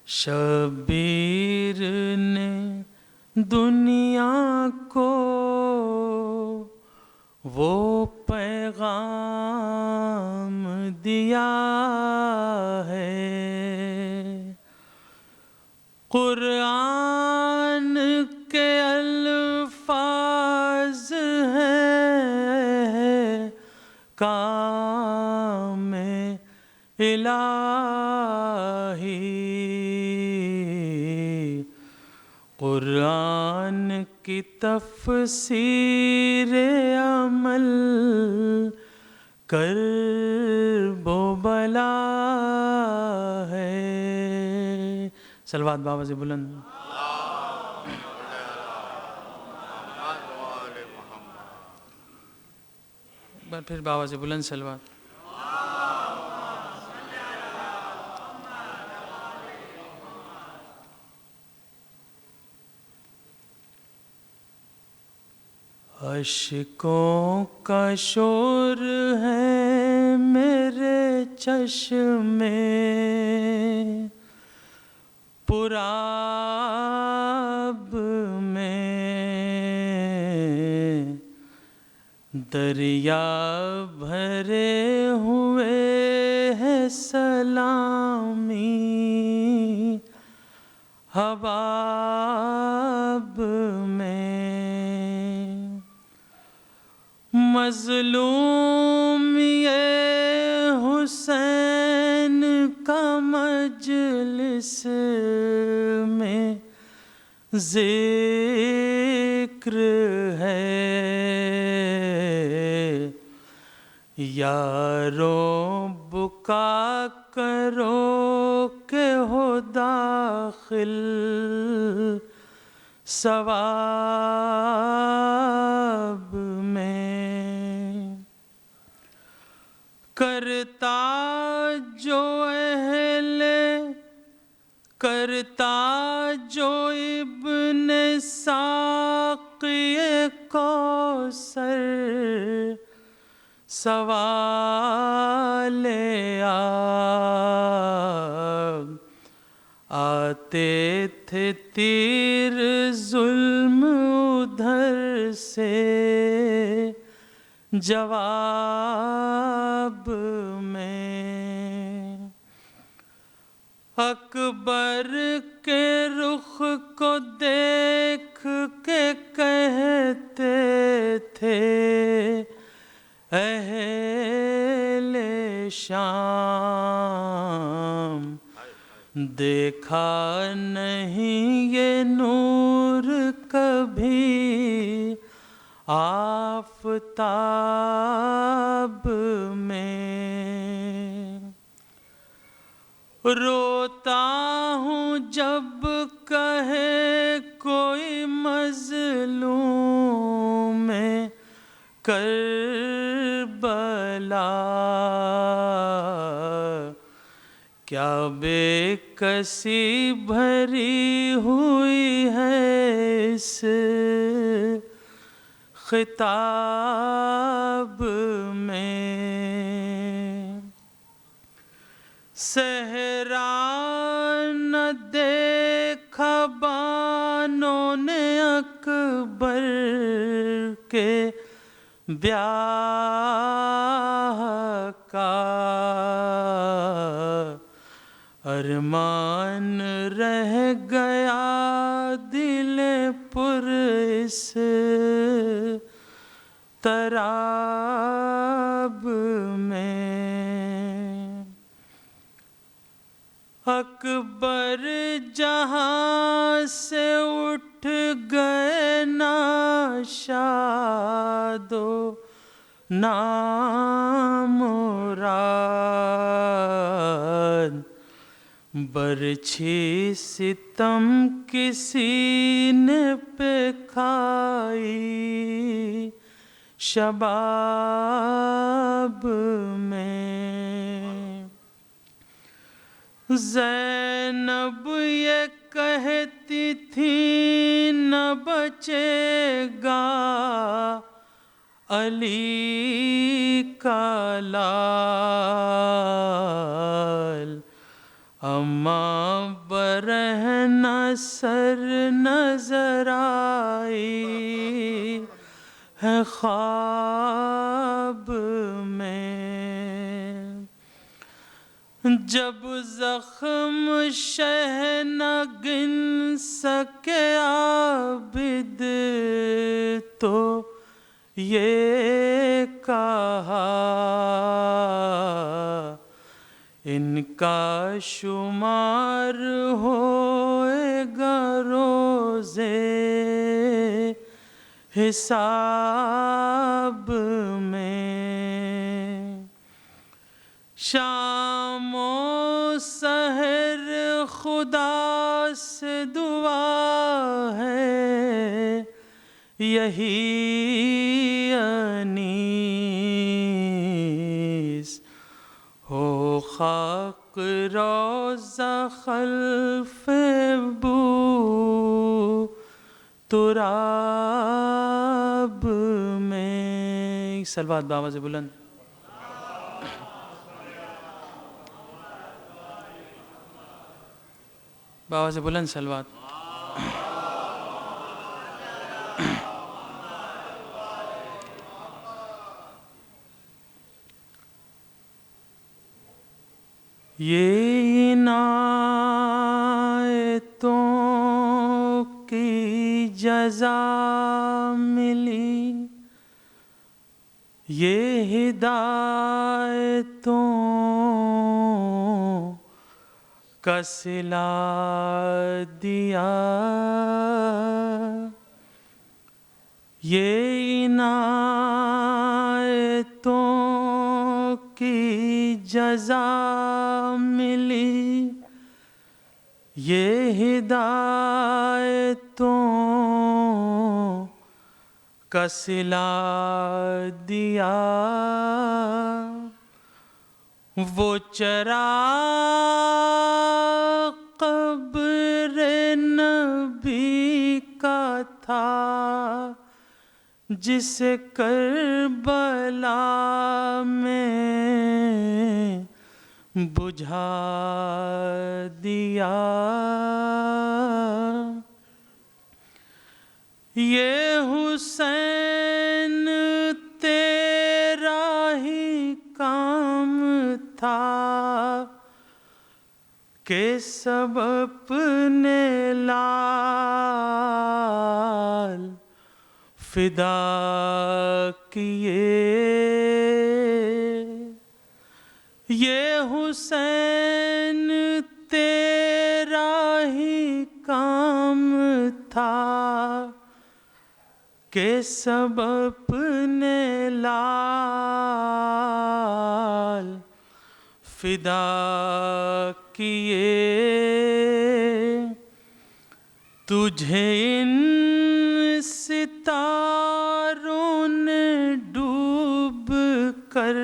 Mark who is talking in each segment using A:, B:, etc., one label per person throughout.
A: شبیر نے دنیا کو وہ پیغام دیا ہے، قرآن کے الفاظ ہیں کام الہی، قرآن کی تفسیر عمل کرب و بلا ہے۔ صلوات بابا سے بلند۔ پھر بابا سے بلند صلوات۔ اشکوں کا شور ہے میرے چشمے پرآب میں، دریا بھرے ہوئے ہیں سلامی حباب میں، مظلوم یہ حسین کا مجلس میں ذکر ہے، یارو بکا کرو کہ ہو داخل ثواب میں، کرتا جو ابن ساقی کوثر سوال آب، آتے تھے تیر ظلم ادھر سے جواب میں، اکبر کے رخ کو دیکھ کے کہتے تھے اہل شام، دیکھا نہیں یہ نور کبھی آفتاب میں، روتا ہوں جب کہے کوئی مظلوم کربلا، کیا بے کسی بھری ہوئی ہے اس خطاب میں، صحرا نہ دیکھا بانوں نے اکبر کے بیاہ کا، ارمان رہ گیا دل پر اس تراب میں، اکبر جہاں سے اٹھ گئے ناشاد و نامراد، برچھی ستم کسی نے پہ کھائی شباب میں، زینب یہ کہتی تھی نہ بچے گا علی کا لال، اماں برہنہ سر نظر آئی ہے خواب میں، جب زخم شہ نہ گن سکے عابد تو یہ کہا ان کا شمار ہوئے گا روزے حساب میں۔ شام و سحر خدا سے دعا ہے یہی انیس، ہو خاک روضہ خلف بو تراب میں۔ صلوات بآواز بلند۔ بآواز بلند صلوات۔ یہ عنایتوں کی جزا ملی، یہ ہدایتوں کا صلہ دیا، یہ عنایتوں کی جزا ملی، یہ ہدایتوں کا صلہ دیا، وہ چراغ قبر نبی کا تھا جسے کربلا میں بجھا دیا، یہ حسین تیرا ہی کام تھا کہ سب اپنے لال فدا کیے، یہ حسین تیرا ہی کام تھا کہ سب اپنے لال فدا کیے، تجھے ان ستاروں نے ڈوب کر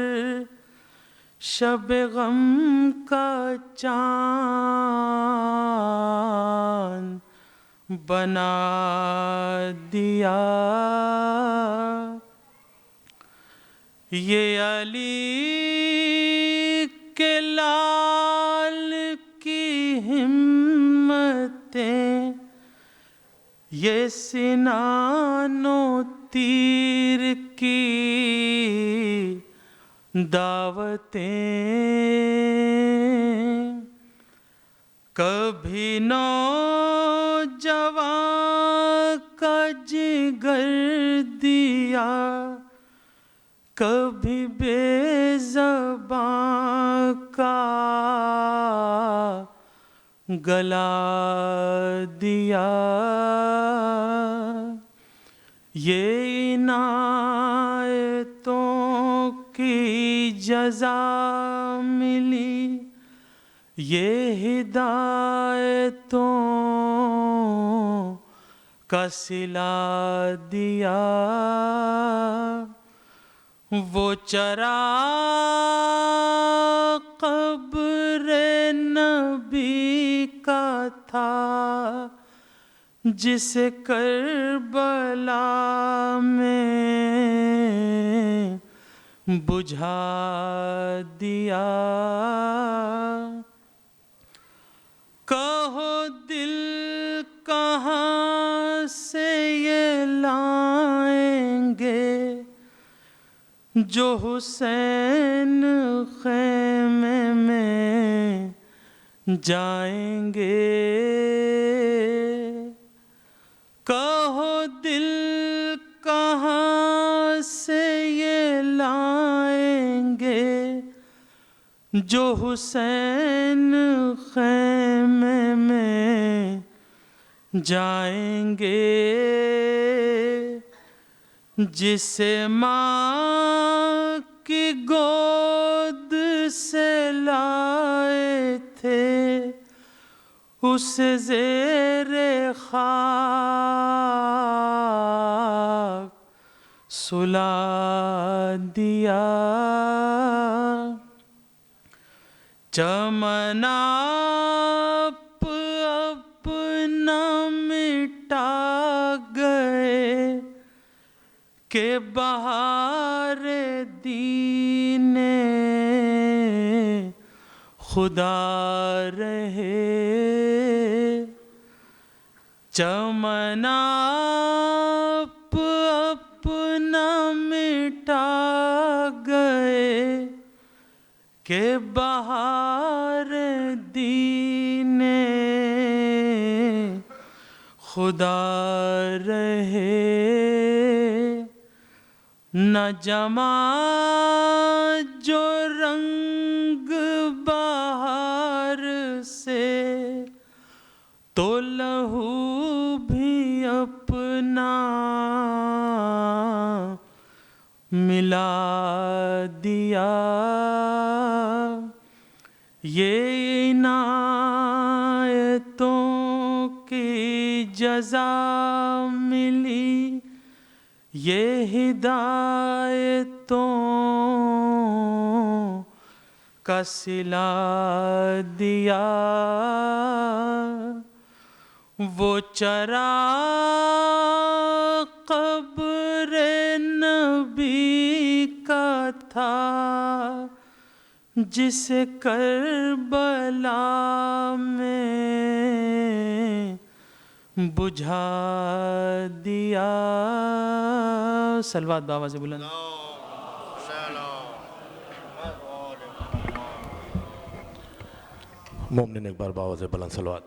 A: شب غم کا چاند بنا دیا، یہ علی کے لال کی ہمتیں، یہ سنان و تیر کی دعوتیں، کبھی نوجوان کا جگر دیا، کبھی بے زباں کا گلا دیا، یہ عنایتوں کی جزا ملی، یہ ہدایتوں کا صلہ دیا، وہ چراغ قبر نبی کا تھا جسے کربلا میں بجھا دیا، کہو دل کہاں سے یہ لائیں گے جو حسین خیمے میں جائیں گے. کہو دل کہاں سے یہ لائیں گے جو حسین خیمے میں جائیں گے. جسے ماں کی گود سے لائے تھے اسے زیر خاک سلا دیا. چمن آپ اپنا مٹا گئے کہ بہار دین خدا رہے. چمن آپ اپنا مٹا گئے کہ بہار دین خدا رہے. نہ جمع جو رنگ بہار سے تو لہو بھی اپنا ملا دیا. یہ عنایتوں کی جزا ملی یہ ہدایتوں کا صلہ دیا. وہ چراغ قبر نبی کا تھا جسے کربلا میں بجھا دیا. صلوات بآواز بلند.
B: مومنین ایک بار بآواز بلند صلوات.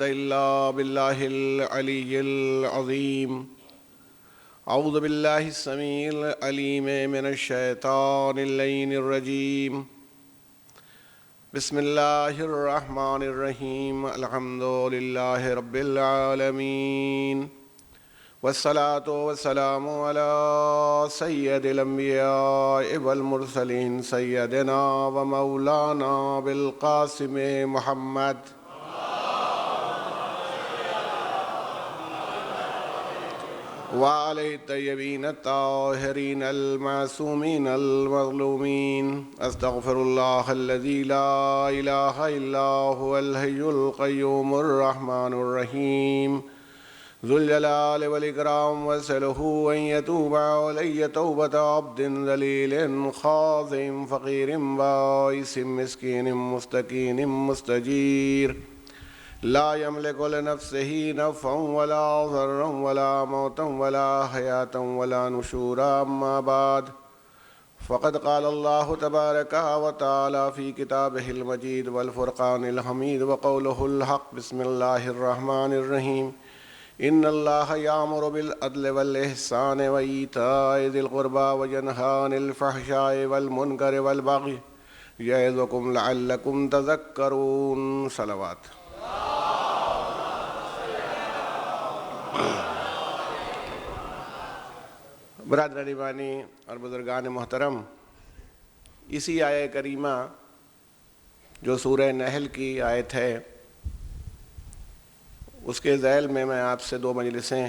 C: إلا بالله العلي العظيم. أعوذ بالله السميع العليم من الشيطان اللعين الرجيم. بسم الله الرحمن الرحيم. الحمد لله رب العالمين والصلاة والسلام على سيد الأنبياء والمرسلين سيدنا ومولانا بالقاسم محمد وعلى الطيبين الطاهرين المعصومين المظلومين. أستغفر الله الذي لا إله إلا هو الحي القيوم الرحمن الرحيم ذو الجلال والإكرام وأسأله أن يتوب علي توبة عبد ذليل خاضع فقير بائس مسكين مستكين مستجير لا يملك لنفسه نفعا ولا ضرا ولا موتا ولا حياة ولا نشورا. أما بعد فقد قال الله تبارك وتعالى في كتابه المجيد والفرقان الحميد وقوله الحق. بسم الله الرحمن الرحيم. إن الله يأمر بالعدل والإحسان وإيتاء ذي القربى وينهى عن الفحشاء والمنكر والبغي يعظكم لعلكم تذكرون. صلوات. برادران ایمانی اور بزرگان محترم، اسی آیہ کریمہ جو سورہ نحل کی آیت ہے اس کے ذیل میں آپ سے 2 مجلسیں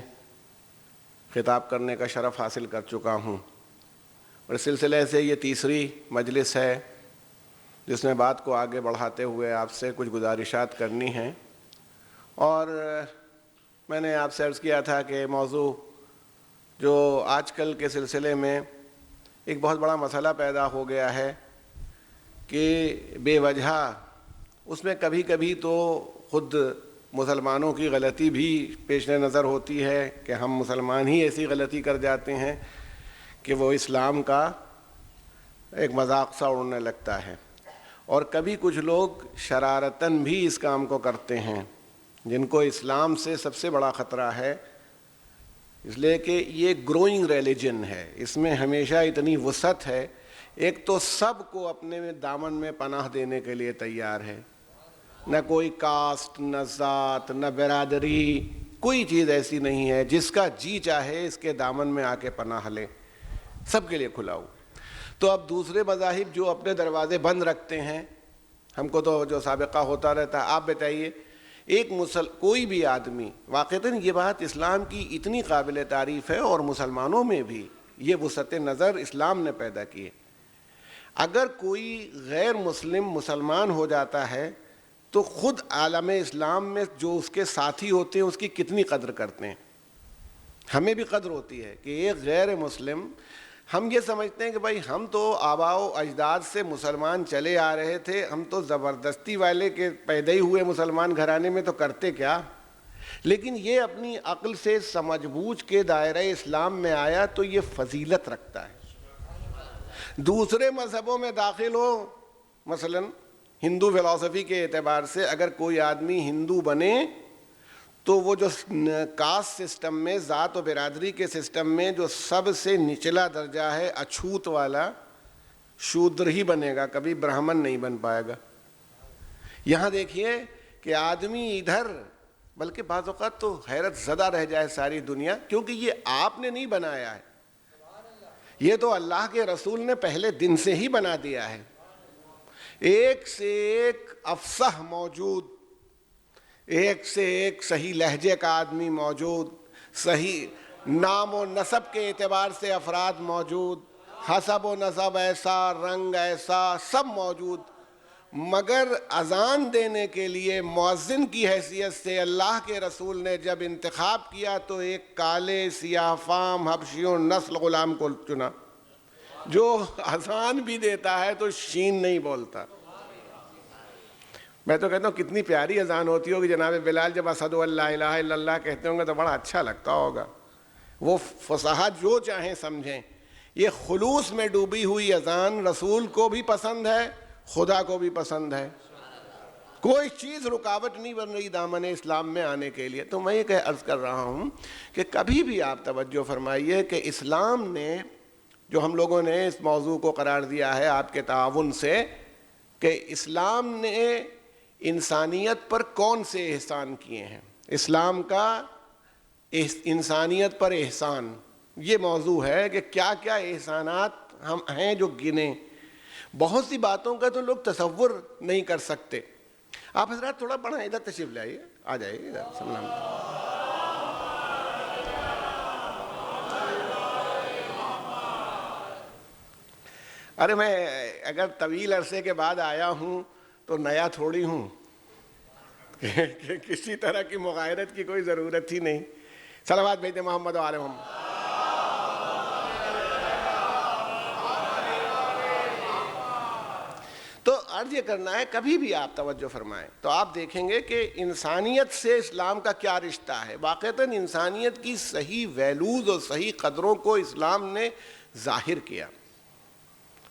C: خطاب کرنے کا شرف حاصل کر چکا ہوں، اور اس سلسلے سے یہ تیسری مجلس ہے جس میں بات کو آگے بڑھاتے ہوئے آپ سے کچھ گزارشات کرنی ہیں. اور میں نے آپ سے عرض کیا تھا کہ موضوع جو آج کل کے سلسلے میں ایک بہت بڑا مسئلہ پیدا ہو گیا ہے کہ بے وجہ اس میں کبھی کبھی تو خود مسلمانوں کی غلطی بھی پیش نظر ہوتی ہے کہ ہم مسلمان ہی ایسی غلطی کر جاتے ہیں کہ وہ اسلام کا ایک مذاق سا اڑنے لگتا ہے، اور کبھی کچھ لوگ شرارتاً بھی اس کام کو کرتے ہیں جن کو اسلام سے سب سے بڑا خطرہ ہے، اس لیے کہ یہ گروئنگ ریلیجن ہے، اس میں ہمیشہ اتنی وسعت ہے، ایک تو سب کو اپنے دامن میں پناہ دینے کے لیے تیار ہے، نہ کوئی کاسٹ، نہ ذات، نہ برادری، کوئی چیز ایسی نہیں ہے، جس کا جی چاہے اس کے دامن میں آ کے پناہ لے، سب کے لیے کھلا ہو۔ تو اب دوسرے مذاہب جو اپنے دروازے بند رکھتے ہیں، ہم کو تو جو سابقہ ہوتا رہتا ہے، آپ بتائیے ایک کوئی بھی آدمی، واقعتاً یہ بات اسلام کی اتنی قابل تعریف ہے اور مسلمانوں میں بھی یہ وسعت نظر اسلام نے پیدا کی ہے، اگر کوئی غیر مسلم مسلمان ہو جاتا ہے تو خود عالم اسلام میں جو اس کے ساتھی ہوتے ہیں اس کی کتنی قدر کرتے ہیں، ہمیں بھی قدر ہوتی ہے کہ ایک غیر مسلم، ہم یہ سمجھتے ہیں کہ بھائی ہم تو آباء و اجداد سے مسلمان چلے آ رہے تھے، ہم تو زبردستی والے کے پیدا ہی ہوئے مسلمان گھرانے میں، تو کرتے کیا، لیکن یہ اپنی عقل سے سمجھ بوجھ کے دائرہ اسلام میں آیا تو یہ فضیلت رکھتا ہے۔ دوسرے مذہبوں میں داخل ہو، مثلا ہندو فلسفی کے اعتبار سے اگر کوئی آدمی ہندو بنے تو وہ جو کاسٹ سسٹم میں، ذات و برادری کے سسٹم میں جو سب سے نچلا درجہ ہے، اچھوت والا، شودر ہی بنے گا، کبھی برہمن نہیں بن پائے گا۔ یہاں دیکھیے کہ آدمی ادھر، بلکہ بعض اوقات تو حیرت زدہ رہ جائے ساری دنیا، کیونکہ یہ آپ نے نہیں بنایا ہے، یہ تو اللہ کے رسول نے پہلے دن سے ہی بنا دیا ہے، ایک سے ایک افصح موجود، ایک سے ایک صحیح لہجے کا آدمی موجود، صحیح نام و نسب کے اعتبار سے افراد موجود، حسب و نسب ایسا، رنگ ایسا، سب موجود، مگر اذان دینے کے لیے مؤذن کی حیثیت سے اللہ کے رسول نے جب انتخاب کیا تو ایک کالے سیاہ فام حبشیوں نسل غلام کو چنا، جو اذان بھی دیتا ہے تو شین نہیں بولتا۔ میں تو کہتا ہوں کتنی پیاری اذان ہوتی ہوگی جناب بلال، جب اشہد ان لا الہ الا اللہ کہتے ہوں گے تو بڑا اچھا لگتا ہوگا، وہ فصاحت جو چاہیں سمجھیں۔ یہ خلوص میں ڈوبی ہوئی اذان رسول کو بھی پسند ہے، خدا کو بھی پسند ہے، کوئی چیز رکاوٹ نہیں بن رہی دامن اسلام میں آنے کے لیے۔ تو میں یہ عرض کر رہا ہوں کہ کبھی بھی آپ توجہ فرمائیے کہ اسلام نے، جو ہم لوگوں نے اس موضوع کو قرار دیا ہے آپ کے تعاون سے، کہ اسلام نے انسانیت پر کون سے احسان کیے ہیں، اسلام کا انسانیت پر احسان، یہ موضوع ہے کہ کیا کیا احسانات ہم ہیں جو گنے، بہت سی باتوں کا تو لوگ تصور نہیں کر سکتے۔ آپ حضرات تھوڑا پڑھیں، ادھر تشریف لائیے، آ جائیے ادھر، سلام۔ ارے میں اگر طویل عرصے کے بعد آیا ہوں تو نیا تھوڑی ہوں کہ کسی طرح کی مغایرت کی کوئی ضرورت ہی نہیں۔ صلوات بھیجتے محمد و آل محمد۔ تو عرض یہ کرنا ہے، کبھی بھی آپ توجہ فرمائیں تو آپ دیکھیں گے کہ انسانیت سے اسلام کا کیا رشتہ ہے، واقعتاً انسانیت کی صحیح ویلوز اور صحیح قدروں کو اسلام نے ظاہر کیا،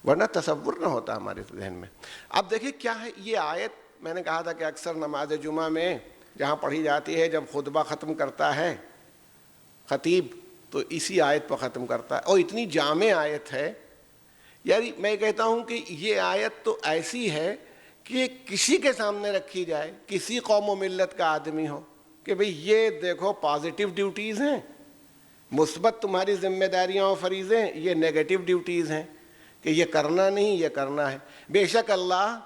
C: ورنہ تصور نہ ہوتا ہمارے ذہن میں۔ اب دیکھیں کیا ہے یہ آیت، میں نے کہا تھا کہ اکثر نماز جمعہ میں جہاں پڑھی جاتی ہے، جب خطبہ ختم کرتا ہے خطیب تو اسی آیت پر ختم کرتا ہے، اور اتنی جامع آیت ہے، یعنی میں کہتا ہوں کہ یہ آیت تو ایسی ہے کہ کسی کے سامنے رکھی جائے، کسی قوم و ملت کا آدمی ہو، کہ بھئی یہ دیکھو پازیٹیو ڈیوٹیز ہیں، مثبت تمہاری ذمہ داریاں و فریضے ہیں، یہ نیگیٹو ڈیوٹیز ہیں کہ یہ کرنا نہیں، یہ کرنا ہے۔ بے شک اللہ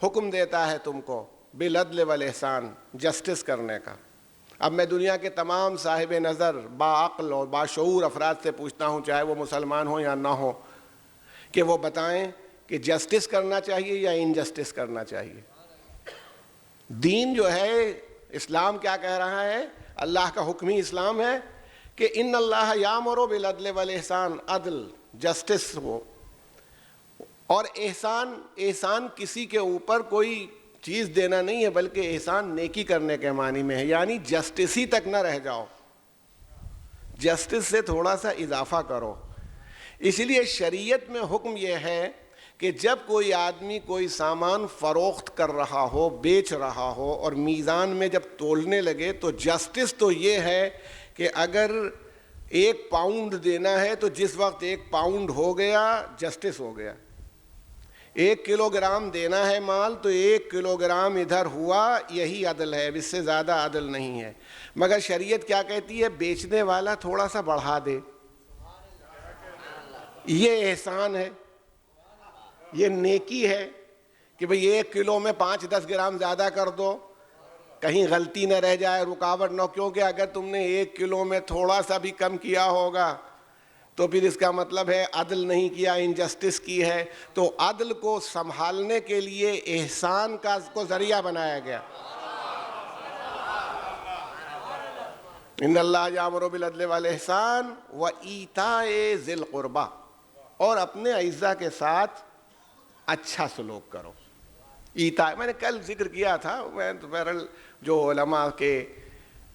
C: حکم دیتا ہے تم کو بالعدل والاحسان، جسٹس کرنے کا۔ اب میں دنیا کے تمام صاحب نظر باعقل اور باشعور افراد سے پوچھتا ہوں، چاہے وہ مسلمان ہوں یا نہ ہوں، کہ وہ بتائیں کہ جسٹس کرنا چاہیے یا انجسٹس کرنا چاہیے۔ دین جو ہے اسلام کیا کہہ رہا ہے، اللہ کا حکم ہی اسلام ہے کہ ان اللہ یامر بالعدل والاحسان، عدل جسٹس ہو. اور احسان کسی کے اوپر کوئی چیز دینا نہیں ہے، بلکہ احسان نیکی کرنے کے معنی میں ہے، یعنی جسٹس ہی تک نہ رہ جاؤ، جسٹس سے تھوڑا سا اضافہ کرو. اس لیے شریعت میں حکم یہ ہے کہ جب کوئی آدمی کوئی سامان فروخت کر رہا ہو، بیچ رہا ہو، اور میزان میں جب تولنے لگے تو جسٹس تو یہ ہے کہ اگر 1 پاؤنڈ دینا ہے تو جس وقت 1 پاؤنڈ ہو گیا جسٹس ہو گیا. 1 کلو گرام دینا ہے مال تو 1 کلو گرام ادھر ہوا، یہی عدل ہے، اس سے زیادہ عدل نہیں ہے. مگر شریعت کیا کہتی ہے؟ بیچنے والا تھوڑا سا بڑھا دے، یہ احسان ہے، یہ نیکی ہے کہ بھئی 1 کلو میں 5-10 گرام زیادہ کر دو، کہیں غلطی نہ رہ جائے، رکاوٹ نہ. کیونکہ اگر تم نے 1 کلو میں تھوڑا سا بھی کم کیا ہوگا تو پھر اس کا مطلب ہے عدل نہیں کیا، انجسٹس کی ہے. تو عدل کو سنبھالنے کے لیے احسان کو ذریعہ بنایا گیا. ان اللہ یامر بالعدل والاحسان وایتاء ذی القربی، اور اپنے اعزاء کے ساتھ اچھا سلوک کرو. ایتاء میں نے کل ذکر کیا تھا، میں بہرحال جو علماء کے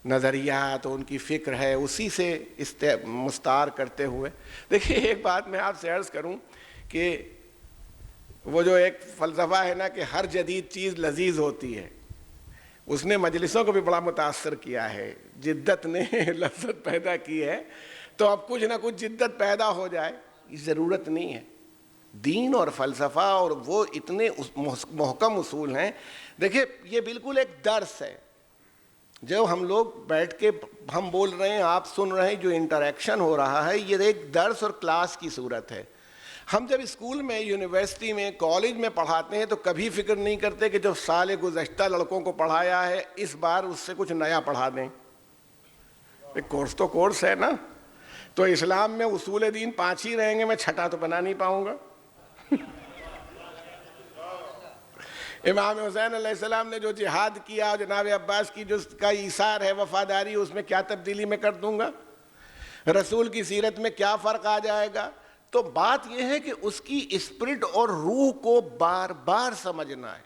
C: نظریات ان کی فکر ہے اسی سے مستعار کرتے ہوئے. دیکھیے ایک بات میں آپ سے عرض کروں کہ وہ جو ایک فلسفہ ہے نا کہ ہر جدید چیز لذیذ ہوتی ہے، اس نے مجلسوں کو بھی بڑا متاثر کیا ہے. جدت نے لذت پیدا کی ہے، تو اب کچھ نہ کچھ جدت پیدا ہو جائے، یہ ضرورت نہیں ہے. دین اور فلسفہ اور وہ اتنے محکم اصول ہیں. دیکھیں یہ بالکل ایک درس ہے، جو ہم لوگ بیٹھ کے ہم بول رہے ہیں، آپ سن رہے ہیں، جو انٹریکشن ہو رہا ہے یہ ایک درس اور کلاس کی صورت ہے. ہم جب اسکول میں، یونیورسٹی میں، کالج میں پڑھاتے ہیں تو کبھی فکر نہیں کرتے کہ جو سال گزشتہ لڑکوں کو پڑھایا ہے اس بار اس سے کچھ نیا پڑھا دیں. کورس تو کورس ہے نا. تو اسلام میں اصول دین 5 ہی رہیں گے، میں 6 تو بنا نہیں پاؤں گا. امام حسین علیہ السلام نے جو جہاد کیا، جناب عباس کی جو کا ایثار ہے، وفاداری، اس میں کیا تبدیلی میں کر دوں گا؟ رسول کی سیرت میں کیا فرق آ جائے گا؟ تو بات یہ ہے کہ اس کی اسپرٹ اور روح کو بار بار سمجھنا ہے.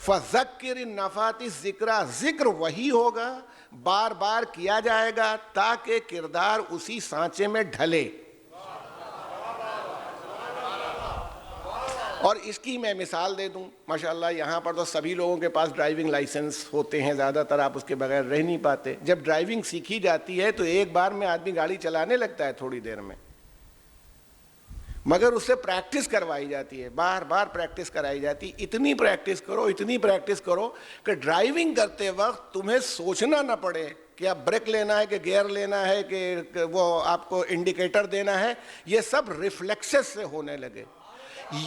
C: فذکر النفات الذکریٰ، ذکر وہی ہوگا، بار بار کیا جائے گا تاکہ کردار اسی سانچے میں ڈھلے. اور اس کی میں مثال دے دوں. ماشاءاللہ یہاں پر تو سبھی لوگوں کے پاس ڈرائیونگ لائسنس ہوتے ہیں، زیادہ تر آپ اس کے بغیر رہ نہیں پاتے. جب ڈرائیونگ سیکھی جاتی ہے تو ایک بار میں آدمی گاڑی چلانے لگتا ہے تھوڑی دیر میں، مگر اس سے پریکٹس کروائی جاتی ہے، بار بار پریکٹس کرائی جاتی. اتنی پریکٹس کرو کہ ڈرائیونگ کرتے وقت تمہیں سوچنا نہ پڑے کہ اب بریک لینا ہے کہ گیئر لینا ہے کہ وہ آپ کو انڈیکیٹر دینا ہے. یہ سب ریفلیکسز سے ہونے لگے.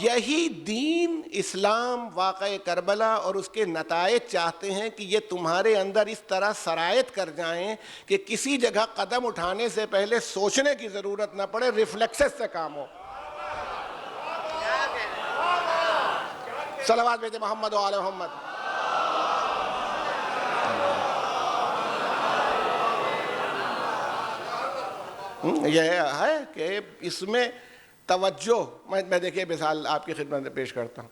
C: یہی دین، اسلام، واقعہ کربلا اور اس کے نتائج چاہتے ہیں کہ یہ تمہارے اندر اس طرح سرایت کر جائیں کہ کسی جگہ قدم اٹھانے سے پہلے سوچنے کی ضرورت نہ پڑے، ریفلیکسز سے کام ہو. صلوات بیت محمد و آل محمد. یہ ہے کہ اس میں توجہ، میں دیکھیے مثال آپ کی خدمت میں پیش کرتا ہوں.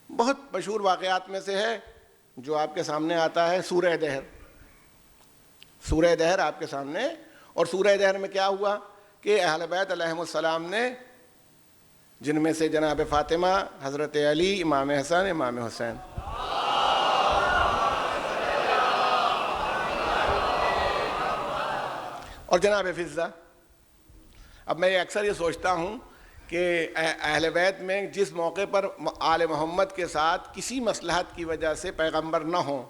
C: بہت مشہور واقعات میں سے ہے جو آپ کے سامنے آتا ہے سورہ دہر. سورہ دہر آپ کے سامنے، اور سورہ دہر میں کیا ہوا کہ اہل بیت علیہم السلام نے، جن میں سے جناب فاطمہ، حضرت علی، امام حسن، امام حسین، اور جناب فضہ. اب میں اکثر یہ سوچتا ہوں کہ اہل بیت میں جس موقع پر آل محمد کے ساتھ کسی مصلحت کی وجہ سے پیغمبر نہ ہوں،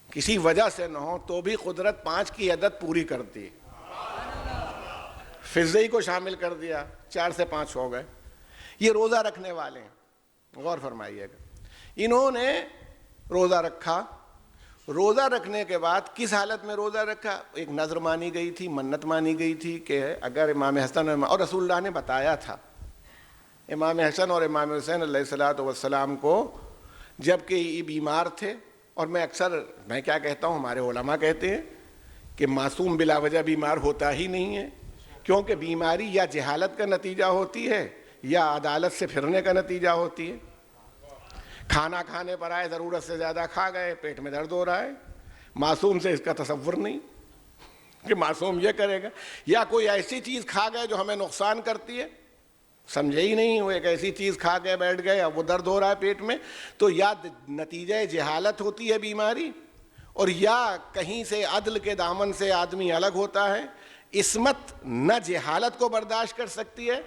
C: کسی وجہ سے نہ ہوں، تو بھی قدرت 5 کی عدد پوری کرتی. فضی کو شامل کر دیا، 4 سے 5 ہو گئے. یہ روزہ رکھنے والے ہیں، غور فرمائیے گا. انہوں نے روزہ رکھا. روزہ رکھنے کے بعد کس حالت میں روزہ رکھا؟ ایک نظر مانی گئی تھی، منت مانی گئی تھی کہ اگر امام حسن اور رسول اللہ نے بتایا تھا امام حسن اور امام حسین علیہ الصلوۃ والسلام کو، جب کہ یہ بیمار تھے. اور میں کیا کہتا ہوں، ہمارے علماء کہتے ہیں کہ معصوم بلا وجہ بیمار ہوتا ہی نہیں ہے. کیونکہ بیماری یا جہالت کا نتیجہ ہوتی ہے یا عدالت سے پھرنے کا نتیجہ ہوتی ہے. کھانا کھانے پر آئے, ضرورت سے زیادہ کھا گئے, پیٹ میں درد ہو رہا ہے, معصوم سے اس کا تصور نہیں کہ معصوم یہ کرے گا. یا کوئی ایسی چیز کھا گئے جو ہمیں نقصان کرتی ہے, سمجھے ہی نہیں, وہ ایک ایسی چیز کھا کے بیٹھ گئے, اب وہ درد ہو رہا ہے پیٹ میں, تو یا نتیجہ جہالت ہوتی ہے بیماری, اور یا کہیں سے عدل کے دامن سے آدمی الگ ہوتا ہے. عصمت نہ جہالت کو برداشت کر سکتی ہے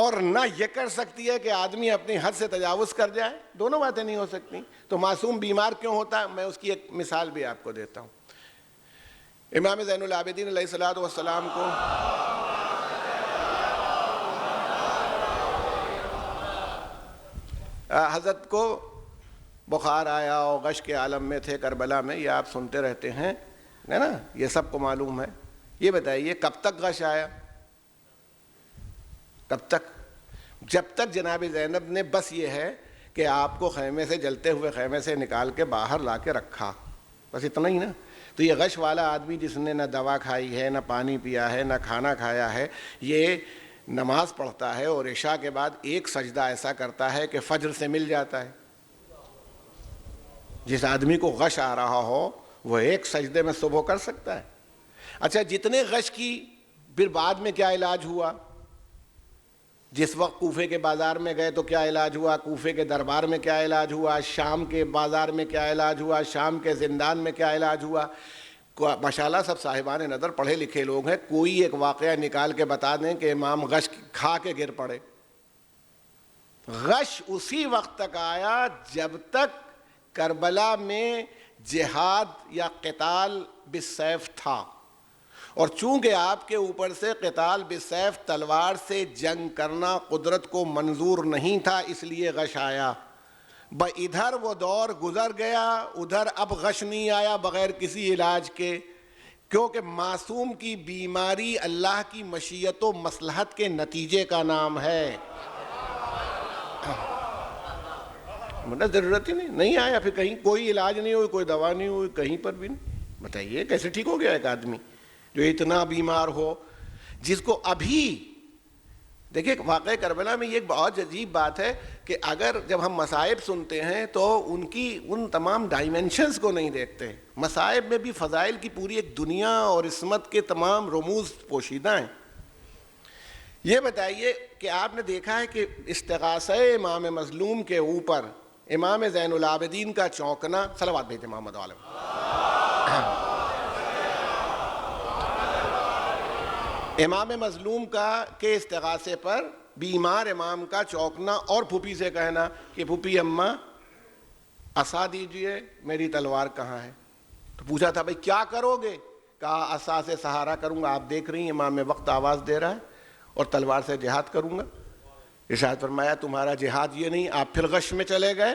C: اور نہ یہ کر سکتی ہے کہ آدمی اپنی حد سے تجاوز کر جائے, دونوں باتیں نہیں ہو سکتی. تو معصوم بیمار کیوں ہوتا ہے؟ میں اس کی ایک مثال بھی آپ کو دیتا ہوں. امام زین العابدین علیہ الصلوۃ والسلام کو حضرت کو بخار آیا اور غش کے عالم میں تھے کربلا میں, یہ آپ سنتے رہتے ہیں ہے نا, یہ سب کو معلوم ہے. یہ بتائیے کب تک غش آیا؟ کب تک؟ جب تک جناب زینب نے بس یہ ہے کہ آپ کو خیمے سے, جلتے ہوئے خیمے سے نکال کے باہر لا کے رکھا, بس اتنا ہی نا. تو یہ غش والا آدمی جس نے نہ دوا کھائی ہے, نہ پانی پیا ہے, نہ کھانا کھایا ہے, یہ نماز پڑھتا ہے اور عشاء کے بعد ایک سجدہ ایسا کرتا ہے کہ فجر سے مل جاتا ہے. جس آدمی کو غش آ رہا ہو وہ ایک سجدے میں صبح کر سکتا ہے. اچھا, جتنے غش کی پھر بعد میں کیا علاج ہوا؟ جس وقت کوفے کے بازار میں گئے تو کیا علاج ہوا, کوفے کے دربار میں کیا علاج ہوا, شام کے بازار میں کیا علاج ہوا, شام کے زندان میں کیا علاج ہوا. ماشاءاللہ سب صاحبان نظر پڑھے لکھے لوگ ہیں, کوئی ایک واقعہ نکال کے بتا دیں کہ امام غش کھا کے گر پڑے. غش اسی وقت تک آیا جب تک کربلا میں جہاد یا قتال بالسیف تھا, اور چونکہ آپ کے اوپر سے قتال بالسیف تلوار سے جنگ کرنا قدرت کو منظور نہیں تھا, اس لیے غش آیا. ادھر وہ دور گزر گیا, ادھر اب غش نہیں آیا بغیر کسی علاج کے, کیونکہ معصوم کی بیماری اللہ کی مشیت و مصلحت کے نتیجے کا نام ہے. ضرورت ہی نہیں آیا, پھر کہیں کوئی علاج نہیں ہوئی, کوئی دوا نہیں ہوئی, کہیں پر بھی نہیں. بتائیے کیسے ٹھیک ہو گیا ایک آدمی جو اتنا بیمار ہو, جس کو ابھی دیکھیں واقعہ کربلا میں یہ ایک بہت عجیب بات ہے کہ اگر جب ہم مصائب سنتے ہیں تو ان تمام ڈائمینشنز کو نہیں دیکھتے. مصائب میں بھی فضائل کی پوری ایک دنیا اور عصمت کے تمام رموز پوشیدہ ہیں. یہ بتائیے کہ آپ نے دیکھا ہے کہ استغاثہ امام مظلوم کے اوپر امام زین العابدین کا چونکنا, صلوات بھیجیں محمد عالم, امام مظلوم کے استغاثے پر بیمار امام کا چونکنا اور پھوپھی سے کہنا کہ پھوپھی اماں عصا دیجئے, میری تلوار کہاں ہے؟ تو پوچھا تھا بھائی کیا کرو گے؟ کہا عصا سے سہارا کروں گا, آپ دیکھ رہی ہیں امام وقت آواز دے رہا ہے, اور تلوار سے جہاد کروں گا. ارشاد فرمایا تمہارا جہاد یہ نہیں, آپ پھر غش میں چلے گئے.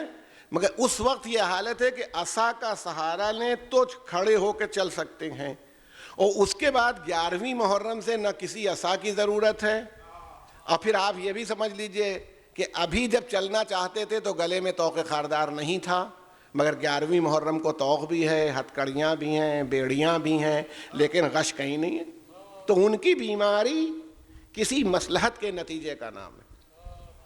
C: مگر اس وقت یہ حالت ہے کہ عصا کا سہارا لیں تو کھڑے ہو کے چل سکتے ہیں, اور اس کے بعد 11ویں محرم سے نہ کسی عصا کی ضرورت ہے. اور پھر آپ یہ بھی سمجھ لیجئے کہ ابھی جب چلنا چاہتے تھے تو گلے میں طوق خاردار نہیں تھا, مگر 11ویں محرم کو طوق بھی ہے, ہتھکڑیاں بھی ہیں, بیڑیاں بھی ہیں, لیکن غش کہیں نہیں ہے. تو ان کی بیماری کسی مصلحت کے نتیجے کا نام ہے.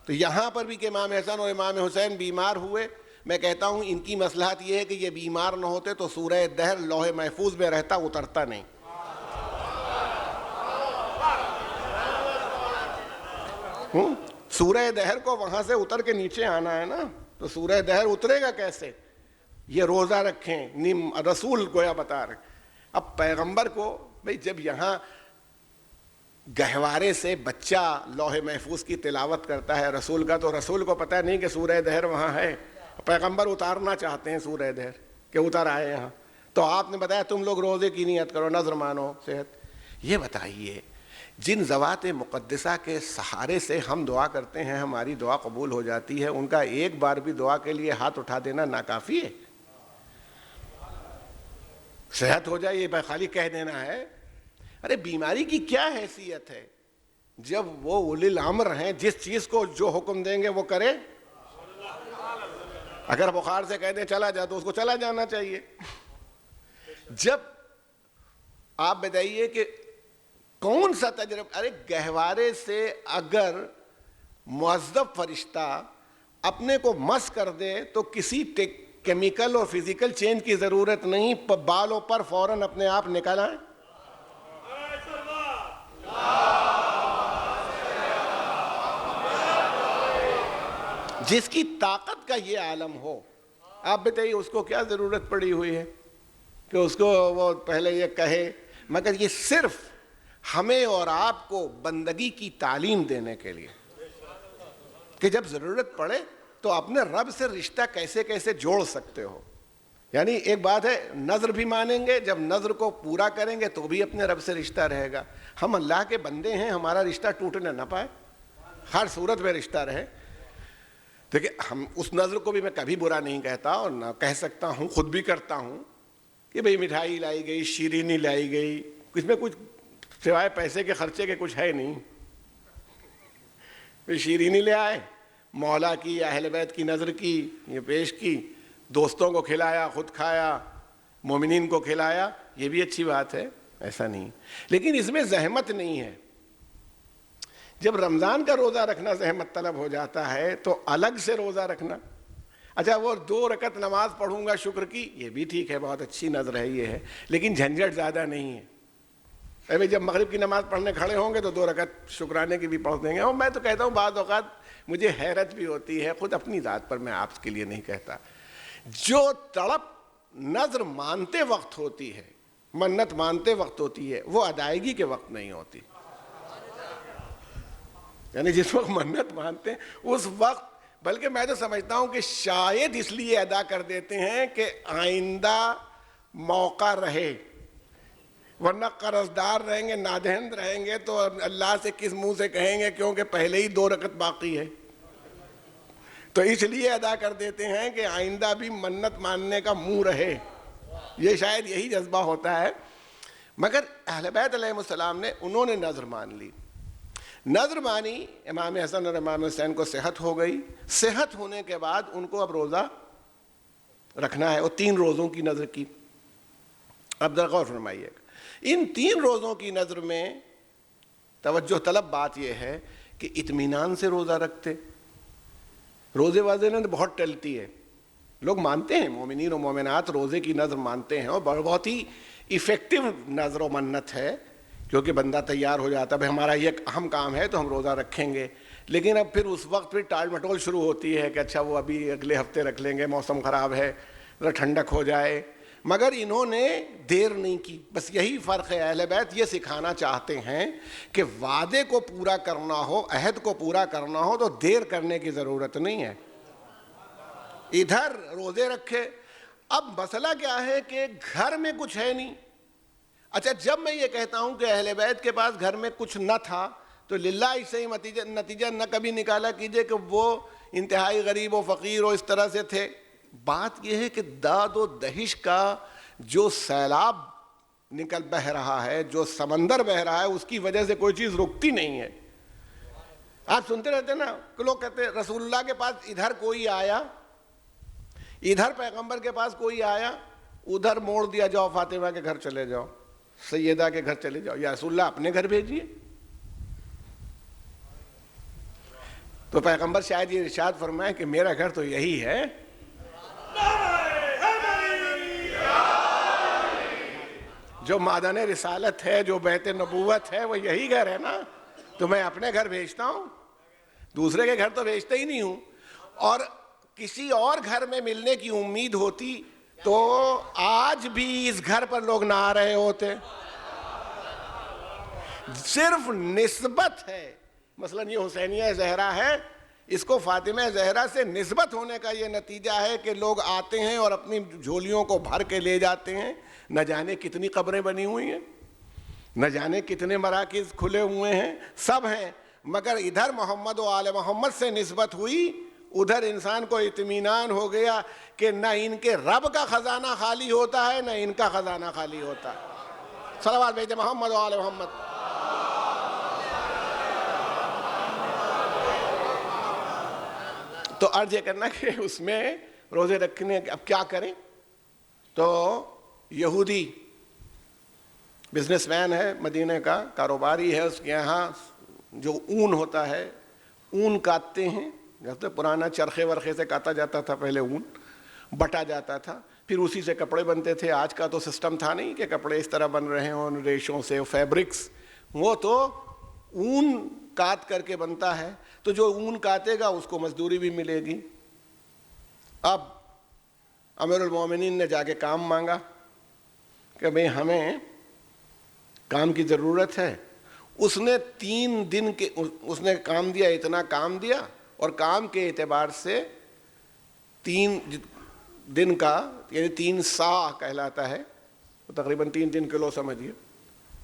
C: تو یہاں پر بھی کہ امام حسن اور امام حسین بیمار ہوئے, میں کہتا ہوں ان کی مصلحت یہ ہے کہ یہ بیمار نہ ہوتے تو سورہ دہر لوح محفوظ میں رہتا, اترتا نہیں. سورہ دہر کو وہاں سے اتر کے نیچے آنا ہے نا, تو سورہ دہر اترے گا کیسے؟ یہ روزہ رکھیں, رسول گویا بتا رہے. اب پیغمبر کو بھئی جب یہاں گہوارے سے بچہ لوح محفوظ کی تلاوت کرتا ہے رسول کا, تو رسول کو پتہ نہیں کہ سورہ دہر وہاں ہے. پیغمبر اتارنا چاہتے ہیں سورہ دہر کہ اتر آئے یہاں, تو آپ نے بتایا تم لوگ روزے کی نیت کرو, نذر مانو, صحت. یہ بتائیے جن ذوات مقدسہ کے سہارے سے ہم دعا کرتے ہیں ہماری دعا قبول ہو جاتی ہے, ان کا ایک بار بھی دعا کے لیے ہاتھ اٹھا دینا ناکافی ہے؟ صحت ہو جائے یہ خالی کہہ دینا ہے. ارے بیماری کی کیا حیثیت ہے جب وہ اولی الامر ہیں, جس چیز کو جو حکم دیں گے وہ کرے. اگر بخار سے کہہ دیں چلا جا تو اس کو چلا جانا چاہیے. جب آپ بتائیے کہ کون سا تجربہ؟ ارے گہوارے سے اگر معذب فرشتہ اپنے کو مس کر دے تو کسی کیمیکل اور فزیکل چینج کی ضرورت نہیں، بالوں پر فوراً اپنے آپ نکل آئے۔ جس کی طاقت کا یہ عالم ہو، آپ بتائیے اس کو کیا ضرورت پڑی ہوئی ہے کہ اس کو وہ پہلے یہ کہے؟ مگر یہ صرف ہمیں اور آپ کو بندگی کی تعلیم دینے کے لیے کہ جب ضرورت پڑے تو اپنے رب سے رشتہ کیسے کیسے جوڑ سکتے ہو۔ یعنی ایک بات ہے، نظر بھی مانیں گے، جب نظر کو پورا کریں گے تو بھی اپنے رب سے رشتہ رہے گا۔ ہم اللہ کے بندے ہیں، ہمارا رشتہ ٹوٹنے نہ پائے، ہر صورت میں رشتہ رہے۔ دیکھیں، ہم اس نظر کو بھی میں کبھی برا نہیں کہتا اور نہ کہہ سکتا ہوں، خود بھی کرتا ہوں کہ بھئی مٹھائی لائی گئی، شیرینی لائی گئی، اس میں کچھ سوائے پیسے کے خرچے کے کچھ ہے نہیں۔ پھر شیرینی لے آئے، مولا کی، اہل بیت کی نظر کی، یہ پیش کی، دوستوں کو کھلایا، خود کھایا، مومنین کو کھلایا، یہ بھی اچھی بات ہے، ایسا نہیں، لیکن اس میں زحمت نہیں ہے۔ جب رمضان کا روزہ رکھنا زحمت طلب ہو جاتا ہے تو الگ سے روزہ رکھنا، اچھا وہ 2 رکعت نماز پڑھوں گا شکر کی، یہ بھی ٹھیک ہے، بہت اچھی نظر ہے یہ ہے، لیکن جھنجھٹ زیادہ نہیں ہے۔ ابھی جب مغرب کی نماز پڑھنے کھڑے ہوں گے تو 2 رکعت شکرانے کی بھی پڑھ دیں گے۔ اور میں تو کہتا ہوں بعض اوقات مجھے حیرت بھی ہوتی ہے، خود اپنی ذات پر، میں آپ کے لیے نہیں کہتا، جو تڑپ نظر مانتے وقت ہوتی ہے، منت مانتے وقت ہوتی ہے، وہ ادائیگی کے وقت نہیں ہوتی۔ یعنی جس وقت منت مانتے ہیں اس وقت، بلکہ میں تو سمجھتا ہوں کہ شاید اس لیے ادا کر دیتے ہیں کہ آئندہ موقع رہے، ورنہ قرضدار رہیں گے، نادہند رہیں گے تو اللہ سے کس منہ سے کہیں گے، کیونکہ پہلے ہی 2 رکعت باقی ہے۔ تو اس لیے ادا کر دیتے ہیں کہ آئندہ بھی منت ماننے کا منہ رہے، یہ شاید یہی جذبہ ہوتا ہے۔ مگر اہل بیت علیہ السلام نے، انہوں نے نظر مان لی، نظر مانی، امام حسن اور امام حسین کو صحت ہو گئی، صحت ہونے کے بعد ان کو اب روزہ رکھنا ہے، اور 3 روزوں کی نظر کی۔ اب ذرا غور فرمائیے، ان 3 روزوں کی نظر میں توجہ طلب بات یہ ہے کہ اطمینان سے روزہ رکھتے۔ روزے وازے نے بہت ٹلتی ہے، لوگ مانتے ہیں، مومنین و مومنات روزے کی نظر مانتے ہیں، اور بہت ہی ایفیکٹو نظر و منت ہے، کیونکہ بندہ تیار ہو جاتا ہے بھائی ہمارا یہ اہم کام ہے تو ہم روزہ رکھیں گے، لیکن اب پھر اس وقت پھر ٹال مٹول شروع ہوتی ہے کہ اچھا وہ ابھی اگلے ہفتے رکھ لیں گے، موسم خراب ہے، ذرا ٹھنڈک ہو جائے۔ مگر انہوں نے دیر نہیں کی، بس یہی فرق ہے۔ اہل بیت یہ سکھانا چاہتے ہیں کہ وعدے کو پورا کرنا ہو، عہد کو پورا کرنا ہو تو دیر کرنے کی ضرورت نہیں ہے، ادھر روزے رکھے۔ اب مسئلہ کیا ہے کہ گھر میں کچھ ہے نہیں۔ اچھا جب میں یہ کہتا ہوں کہ اہل بیت کے پاس گھر میں کچھ نہ تھا تو للہ اس سے ہی نتیجہ نہ کبھی نکالا کیجئے کہ وہ انتہائی غریب و فقیر و اس طرح سے تھے۔ بات یہ ہے کہ داد و دہش کا جو سیلاب نکل بہ رہا ہے، جو سمندر بہ رہا ہے، اس کی وجہ سے کوئی چیز رکتی نہیں ہے۔ آپ سنتے رہتے نا کہ لوگ کہتے ہیں رسول اللہ کے پاس ادھر کوئی آیا، ادھر پیغمبر کے پاس کوئی آیا، ادھر موڑ دیا، جاؤ فاطمہ کے گھر چلے جاؤ، سیدہ کے گھر چلے جاؤ، یا رسول اللہ اپنے گھر بھیجیے۔ تو پیغمبر شاید یہ ارشاد فرمائے کہ میرا گھر تو یہی ہے، جو معدن رسالت ہے، جو بیت نبوت ہے، وہ یہی گھر ہے نا، تو میں اپنے گھر بھیجتا ہوں، دوسرے کے گھر تو بھیجتا ہی نہیں ہوں۔ اور کسی اور گھر میں ملنے کی امید ہوتی تو آج بھی اس گھر پر لوگ نہ آ رہے ہوتے۔ صرف نسبت ہے، مثلا یہ حسینیہ زہرا ہے، اس کو فاطمہ زہرا سے نسبت ہونے کا یہ نتیجہ ہے کہ لوگ آتے ہیں اور اپنی جھولیوں کو بھر کے لے جاتے ہیں۔ نہ جانے کتنی قبریں بنی ہوئی ہیں، نہ جانے کتنے مراکز کھلے ہوئے ہیں، سب ہیں، مگر ادھر محمد و آل محمد سے نسبت ہوئی، ادھر انسان کو اطمینان ہو گیا کہ نہ ان کے رب کا خزانہ خالی ہوتا ہے، نہ ان کا خزانہ خالی ہوتا ہے۔ صلوات بھیجے محمد و آل محمد۔ تو عرض یہ کرنا کہ اس میں روزے رکھنے اب کیا کریں؟ تو یہودی بزنس مین ہے مدینہ کا, کاروباری ہے, اس کے یہاں جو اون ہوتا ہے اون کاٹتے ہیں, جیسے پرانا چرخے ورخے سے کاتا جاتا تھا پہلے, اون بٹا جاتا تھا, پھر اسی سے کپڑے بنتے تھے. آج کا تو سسٹم تھا نہیں کہ کپڑے اس طرح بن رہے ہوں ریشوں سے, فیبرکس, وہ تو اون کاٹ کر کے بنتا ہے. تو جو اون کاٹے گا اس کو مزدوری بھی ملے گی. اب امیر المومنین نے جا کے کام مانگا کہ بھئی ہمیں کام کی ضرورت ہے. اس نے 3 دن کے اس نے کام دیا, اتنا کام دیا, اور کام کے اعتبار سے 3 دن کا یعنی 3 سا کہلاتا ہے, تقریباً 3 کلو سمجھیے,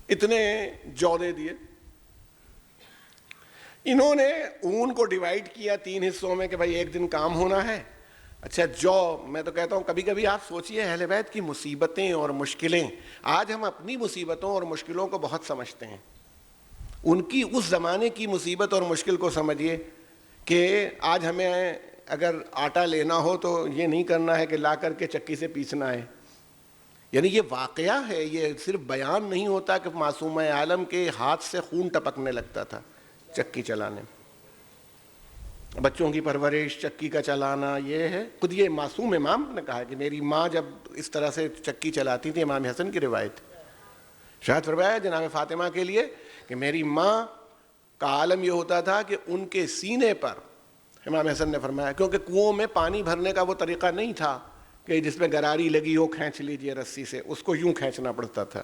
C: اتنے جو دے دیے. انہوں نے اون کو ڈیوائیڈ کیا 3 حصوں میں کہ بھائی 1 دن کام ہونا ہے. اچھا جو میں تو کہتا ہوں کبھی کبھی آپ سوچئے اہل بیت کی مصیبتیں اور مشکلیں. آج ہم اپنی مصیبتوں اور مشکلوں کو بہت سمجھتے ہیں, ان کی اس زمانے کی مصیبت اور مشکل کو سمجھیے کہ آج ہمیں اگر آٹا لینا ہو تو یہ نہیں کرنا ہے کہ لا کر کے چکی سے پیسنا ہے. یعنی یہ واقعہ ہے, یہ صرف بیان نہیں ہوتا کہ معصومہ عالم کے ہاتھ سے خون ٹپکنے لگتا تھا چکی چلانے. بچوں کی پرورش, چکی کا چلانا, یہ ہے. خود یہ معصوم امام نے کہا کہ میری ماں جب اس طرح سے چکی چلاتی تھی, امام حسن کی روایت, شاید فرمایا جناب فاطمہ کے لیے کہ میری ماں کا عالم یہ ہوتا تھا کہ ان کے سینے پر, امام حسن نے فرمایا, کیونکہ کنووں میں پانی بھرنے کا وہ طریقہ نہیں تھا کہ جس میں گراری لگی ہو کھینچ لیجئے رسی سے, اس کو یوں کھینچنا پڑتا تھا.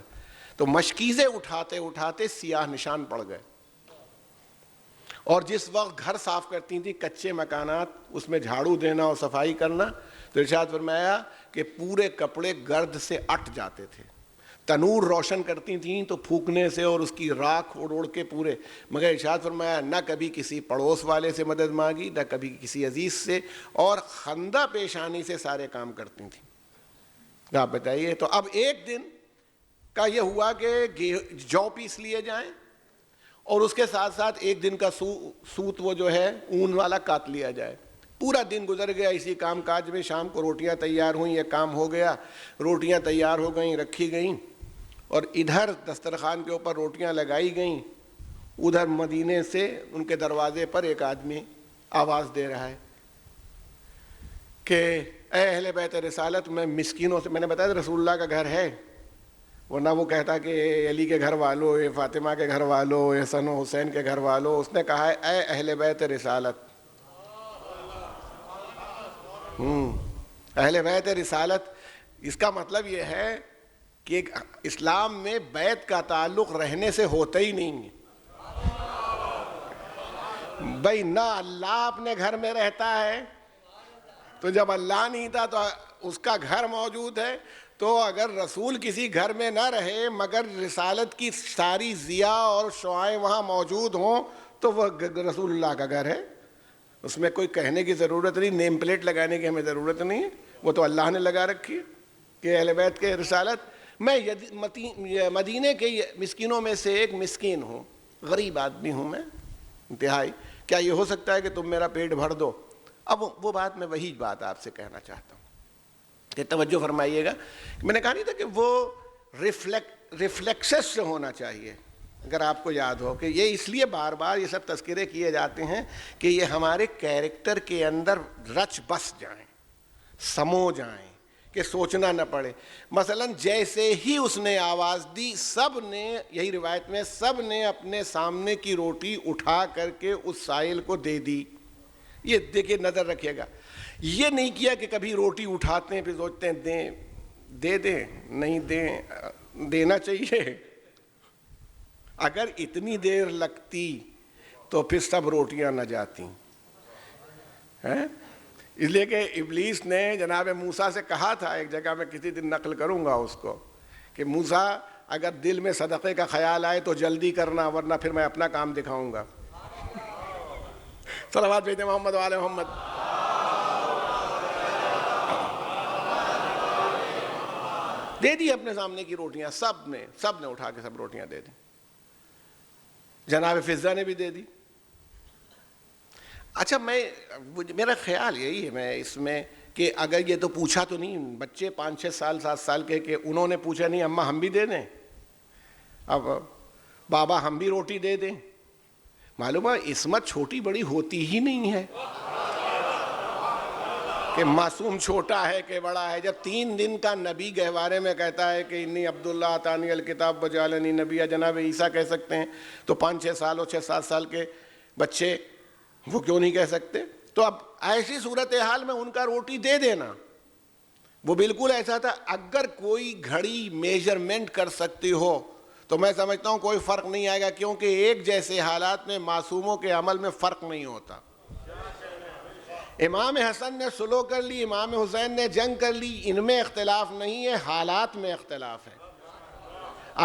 C: تو مشکیزیں اٹھاتے اٹھاتے سیاہ نشان پڑ گئے. اور جس وقت گھر صاف کرتی تھیں, کچے مکانات, اس میں جھاڑو دینا اور صفائی کرنا, تو ارشاد فرمایا کہ پورے کپڑے گرد سے اٹ جاتے تھے. تنور روشن کرتی تھیں تو پھونکنے سے اور اس کی راکھ اڑ اڑ کے پورے, مگر ارشاد فرمایا نہ کبھی کسی پڑوس والے سے مدد مانگی, نہ کبھی کسی عزیز سے, اور خندہ پیشانی سے سارے کام کرتی تھیں. آپ بتائیے. تو اب 1 دن کا یہ ہوا کہ جو پیس لیے جائیں, اور اس کے ساتھ ساتھ 1 دن کا سوت وہ جو ہے اون والا کاٹ لیا جائے. پورا دن گزر گیا اسی کام کاج میں. شام کو روٹیاں تیار ہوئیں, یہ کام ہو گیا, روٹیاں تیار ہو گئیں, رکھی گئیں, اور ادھر دسترخوان کے اوپر روٹیاں لگائی گئیں. ادھر مدینے سے ان کے دروازے پر ایک آدمی آواز دے رہا ہے کہ اے اہل بیت رسالت, میں مسکینوں سے, میں نے بتایا رسول اللہ کا گھر ہے, ورنہ وہ کہتا کہ علی کے گھر والوں, اے فاطمہ کے گھر والوں, اے حسن و حسین کے گھر والوں. اس نے کہا ہے اے اہل بیت رسالت. اہل بیت رسالت, اس کا مطلب یہ ہے کہ اسلام میں بیت کا تعلق رہنے سے ہوتا ہی نہیں ہے. بھائی نہ اللہ اپنے گھر میں رہتا ہے, تو جب اللہ نہیں تھا تو اس کا گھر موجود ہے. تو اگر رسول کسی گھر میں نہ رہے مگر رسالت کی ساری ضیاء اور شعائیں وہاں موجود ہوں تو وہ رسول اللہ کا گھر ہے. اس میں کوئی کہنے کی ضرورت نہیں, نیم پلیٹ لگانے کی ہمیں ضرورت نہیں ہے, وہ تو اللہ نے لگا رکھی ہے کہ اہل بیت کے رسالت. میں مدینے کے مسکینوں میں سے ایک مسکین ہوں, غریب آدمی ہوں میں انتہائی. کیا یہ ہو سکتا ہے کہ تم میرا پیٹ بھر دو؟ اب وہ بات, میں وہی بات آپ سے کہنا چاہتا ہوں کہ توجہ فرمائیے گا. میں نے کہا نہیں تھا کہ وہ ریفلیکسز سے ہونا چاہیے. اگر آپ کو یاد ہو کہ یہ اس لیے بار بار یہ سب تذکرے کیے جاتے ہیں کہ یہ ہمارے کیریکٹر کے اندر رچ بس جائیں, سمو جائیں, کہ سوچنا نہ پڑے. مثلا جیسے ہی اس نے آواز دی, سب نے, یہی روایت میں, سب نے اپنے سامنے کی روٹی اٹھا کر کے اس سائل کو دے دی. یہ دیکھیے, نظر رکھیے گا, یہ نہیں کیا کہ کبھی روٹی اٹھاتے ہیں پھر سوچتے ہیں دیں, دے دیں, نہیں دیں, دینا چاہیے. اگر اتنی دیر لگتی تو پھر سب روٹیاں نہ جاتی. اس لیے کہ ابلیس نے جناب موسیٰ سے کہا تھا, ایک جگہ میں کسی دن نقل کروں گا اس کو, کہ موسیٰ اگر دل میں صدقے کا خیال آئے تو جلدی کرنا, ورنہ پھر میں اپنا کام دکھاؤں گا. صلوات بھیجتے محمد وآل محمد. دے دی اپنے سامنے کی روٹیاں, سب نے اٹھا کے سب روٹیاں دے دی. جناب فضہ نے بھی دے دی. اچھا, میرا خیال یہی ہے میں اس میں کہ اگر یہ تو پوچھا تو نہیں, بچے 5-6 سال 7 سال کے, کہ انہوں نے پوچھا نہیں اماں ہم بھی دے دیں, اب بابا ہم بھی روٹی دے دیں. معلوم ہے عصمت چھوٹی بڑی ہوتی ہی نہیں ہے کہ معصوم چھوٹا ہے کہ بڑا ہے. جب 3 دن کا نبی گہوارے میں کہتا ہے کہ انی عبداللہ آتانی الکتاب وجعلنی نبیہ، جناب عیسیٰ کہہ سکتے ہیں تو 5-6 سال اور 6-7 سال کے بچے وہ کیوں نہیں کہہ سکتے؟ تو اب ایسی صورتحال میں ان کا روٹی دے دینا وہ بالکل ایسا تھا. اگر کوئی گھڑی میجرمنٹ کر سکتی ہو تو میں سمجھتا ہوں کوئی فرق نہیں آئے گا، کیونکہ ایک جیسے حالات میں معصوموں کے عمل میں فرق نہیں ہوتا. امام حسن نے سلو کر لی، امام حسین نے جنگ کر لی، ان میں اختلاف نہیں ہے، حالات میں اختلاف ہے.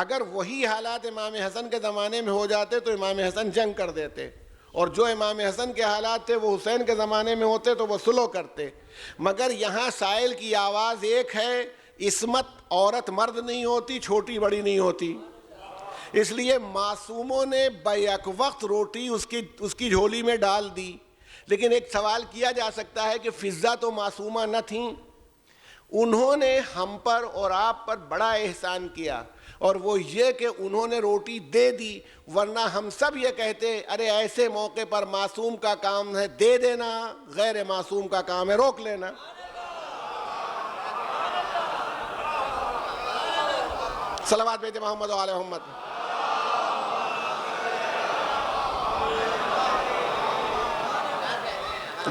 C: اگر وہی حالات امام حسن کے زمانے میں ہو جاتے تو امام حسن جنگ کر دیتے، اور جو امام حسن کے حالات تھے وہ حسین کے زمانے میں ہوتے تو وہ سلو کرتے. مگر یہاں سائل کی آواز ایک ہے، عصمت عورت مرد نہیں ہوتی، چھوٹی بڑی نہیں ہوتی. اس لیے معصوموں نے بیک وقت روٹی اس کی جھولی میں ڈال دی. لیکن ایک سوال کیا جا سکتا ہے کہ فضہ تو معصومہ نہ تھیں، انہوں نے ہم پر اور آپ پر بڑا احسان کیا، اور وہ یہ کہ انہوں نے روٹی دے دی. ورنہ ہم سب یہ کہتے ارے ایسے موقع پر معصوم کا کام ہے دے دینا، غیر معصوم کا کام ہے روک لینا. صلوات بیت محمد و آل محمد.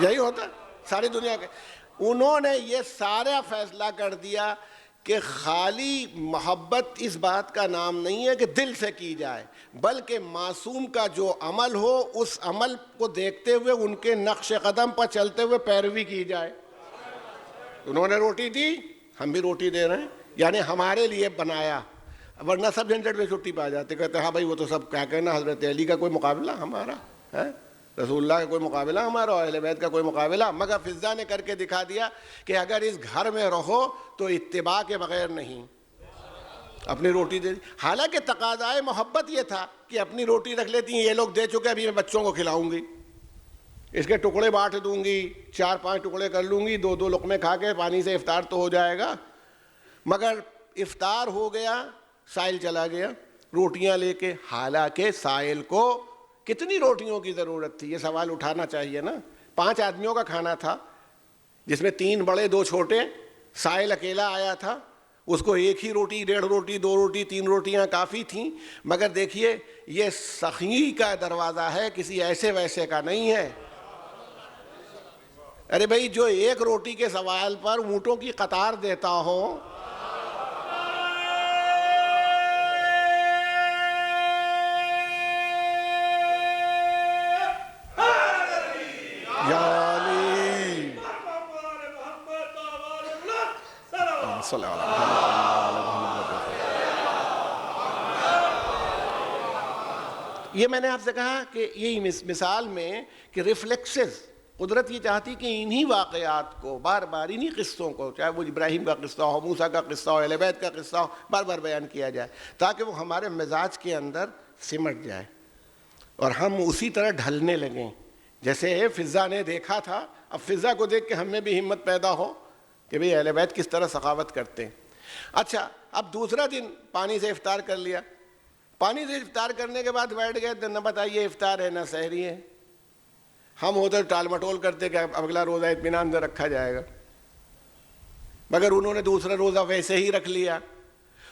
C: یہی ہوتا ساری دنیا کے. انہوں نے یہ سارا فیصلہ کر دیا کہ خالی محبت اس بات کا نام نہیں ہے کہ دل سے کی جائے، بلکہ معصوم کا جو عمل ہو اس عمل کو دیکھتے ہوئے ان کے نقش قدم پر چلتے ہوئے پیروی کی جائے. انہوں نے روٹی دی، ہم بھی روٹی دے رہے ہیں، یعنی ہمارے لیے بنایا. ورنہ سب جھنجھٹ میں چھٹی پا جاتے، کہتے ہاں بھائی وہ تو سب کیا کہنا، حضرت علی کا کوئی مقابلہ ہمارا ہے، رسول اللہ کا کوئی مقابلہ ہمارا، اور اہل بیت کا کوئی مقابلہ. مگر فضہ نے کر کے دکھا دیا کہ اگر اس گھر میں رہو تو اتباع کے بغیر نہیں. اپنی روٹی دے دی. حالانکہ تقاضائے محبت یہ تھا کہ اپنی روٹی رکھ لیتی ہیں، یہ لوگ دے چکے، ابھی میں بچوں کو کھلاؤں گی، اس کے ٹکڑے بانٹ دوں گی، 4-5 ٹکڑے کر لوں گی، 2 لقمے کھا کے پانی سے افطار تو ہو جائے گا. مگر افطار ہو گیا، سائل چلا گیا روٹیاں لے کے. حالانکہ سائل کو کتنی روٹیوں کی ضرورت تھی، یہ سوال اٹھانا چاہیے نا. 5 آدمیوں کا کھانا تھا، جس میں 3 بڑے 2 چھوٹے. سائل اکیلا آیا تھا، اس کو 1 ہی روٹی، 1.5 روٹی، 2 روٹی، 3 روٹیاں کافی تھیں. مگر دیکھیے یہ سخی کا دروازہ ہے، کسی ایسے ویسے کا نہیں ہے. ارے بھائی جو 1 روٹی کے سوال پر اونٹوں کی قطار دیتا ہو، یہ میں نے آپ سے کہا کہ یہی مثال میں کہ ریفلیکسز، قدرت یہ چاہتی کہ انہی واقعات کو بار بار، انہی قصوں کو، چاہے وہ ابراہیم کا قصہ ہو، موسیٰ کا قصہ ہو، اہل بیت کا قصہ ہو، بار بار بیان کیا جائے تاکہ وہ ہمارے مزاج کے اندر سمٹ جائے اور ہم اسی طرح ڈھلنے لگیں جیسے فضہ نے دیکھا تھا. اب فضہ کو دیکھ کے ہم میں بھی ہمت پیدا ہو کہ بھئی اہل بیت کس طرح سخاوت کرتے ہیں. اچھا اب دوسرا دن پانی سے افطار کر لیا. پانی سے افطار کرنے کے بعد بیٹھ گئے، نہ بتائیے افطار ہے نہ سحری ہے. ہم ہوتے ٹال مٹول کرتے کہ اگلا روزہ اطمینان سے رکھا جائے گا، مگر انہوں نے دوسرا روزہ ویسے ہی رکھ لیا.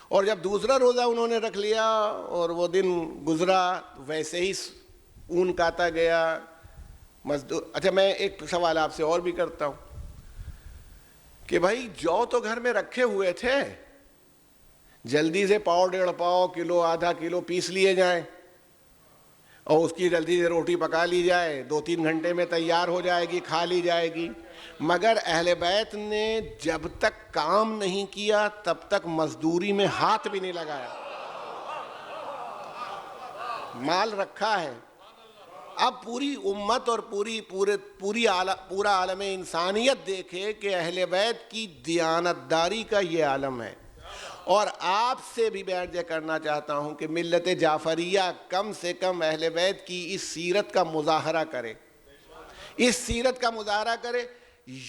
C: اور جب دوسرا روزہ انہوں نے رکھ لیا اور وہ دن گزرا ویسے ہی اون کاتا گیا. اچھا میں ایک سوال آپ سے اور بھی کرتا ہوں کہ بھائی جو تو گھر میں رکھے ہوئے تھے، جلدی سے 1.5 پاؤ، کلو، آدھا کلو پیس لیے جائیں اور اس کی جلدی سے روٹی پکا لی جائے، 2-3 گھنٹے میں تیار ہو جائے گی، کھا لی جائے گی. مگر اہل بیت نے جب تک کام نہیں کیا تب تک مزدوری میں ہاتھ بھی نہیں لگایا. مال رکھا ہے. اب پوری امت اور پورا عالم انسانیت دیکھے کہ اہل بیت کی دیانتداری کا یہ عالم ہے. اور آپ سے بھی بیعت کرنا چاہتا ہوں کہ ملت جعفریہ کم سے کم اہل بیت کی اس سیرت کا مظاہرہ کرے، اس سیرت کا مظاہرہ کرے.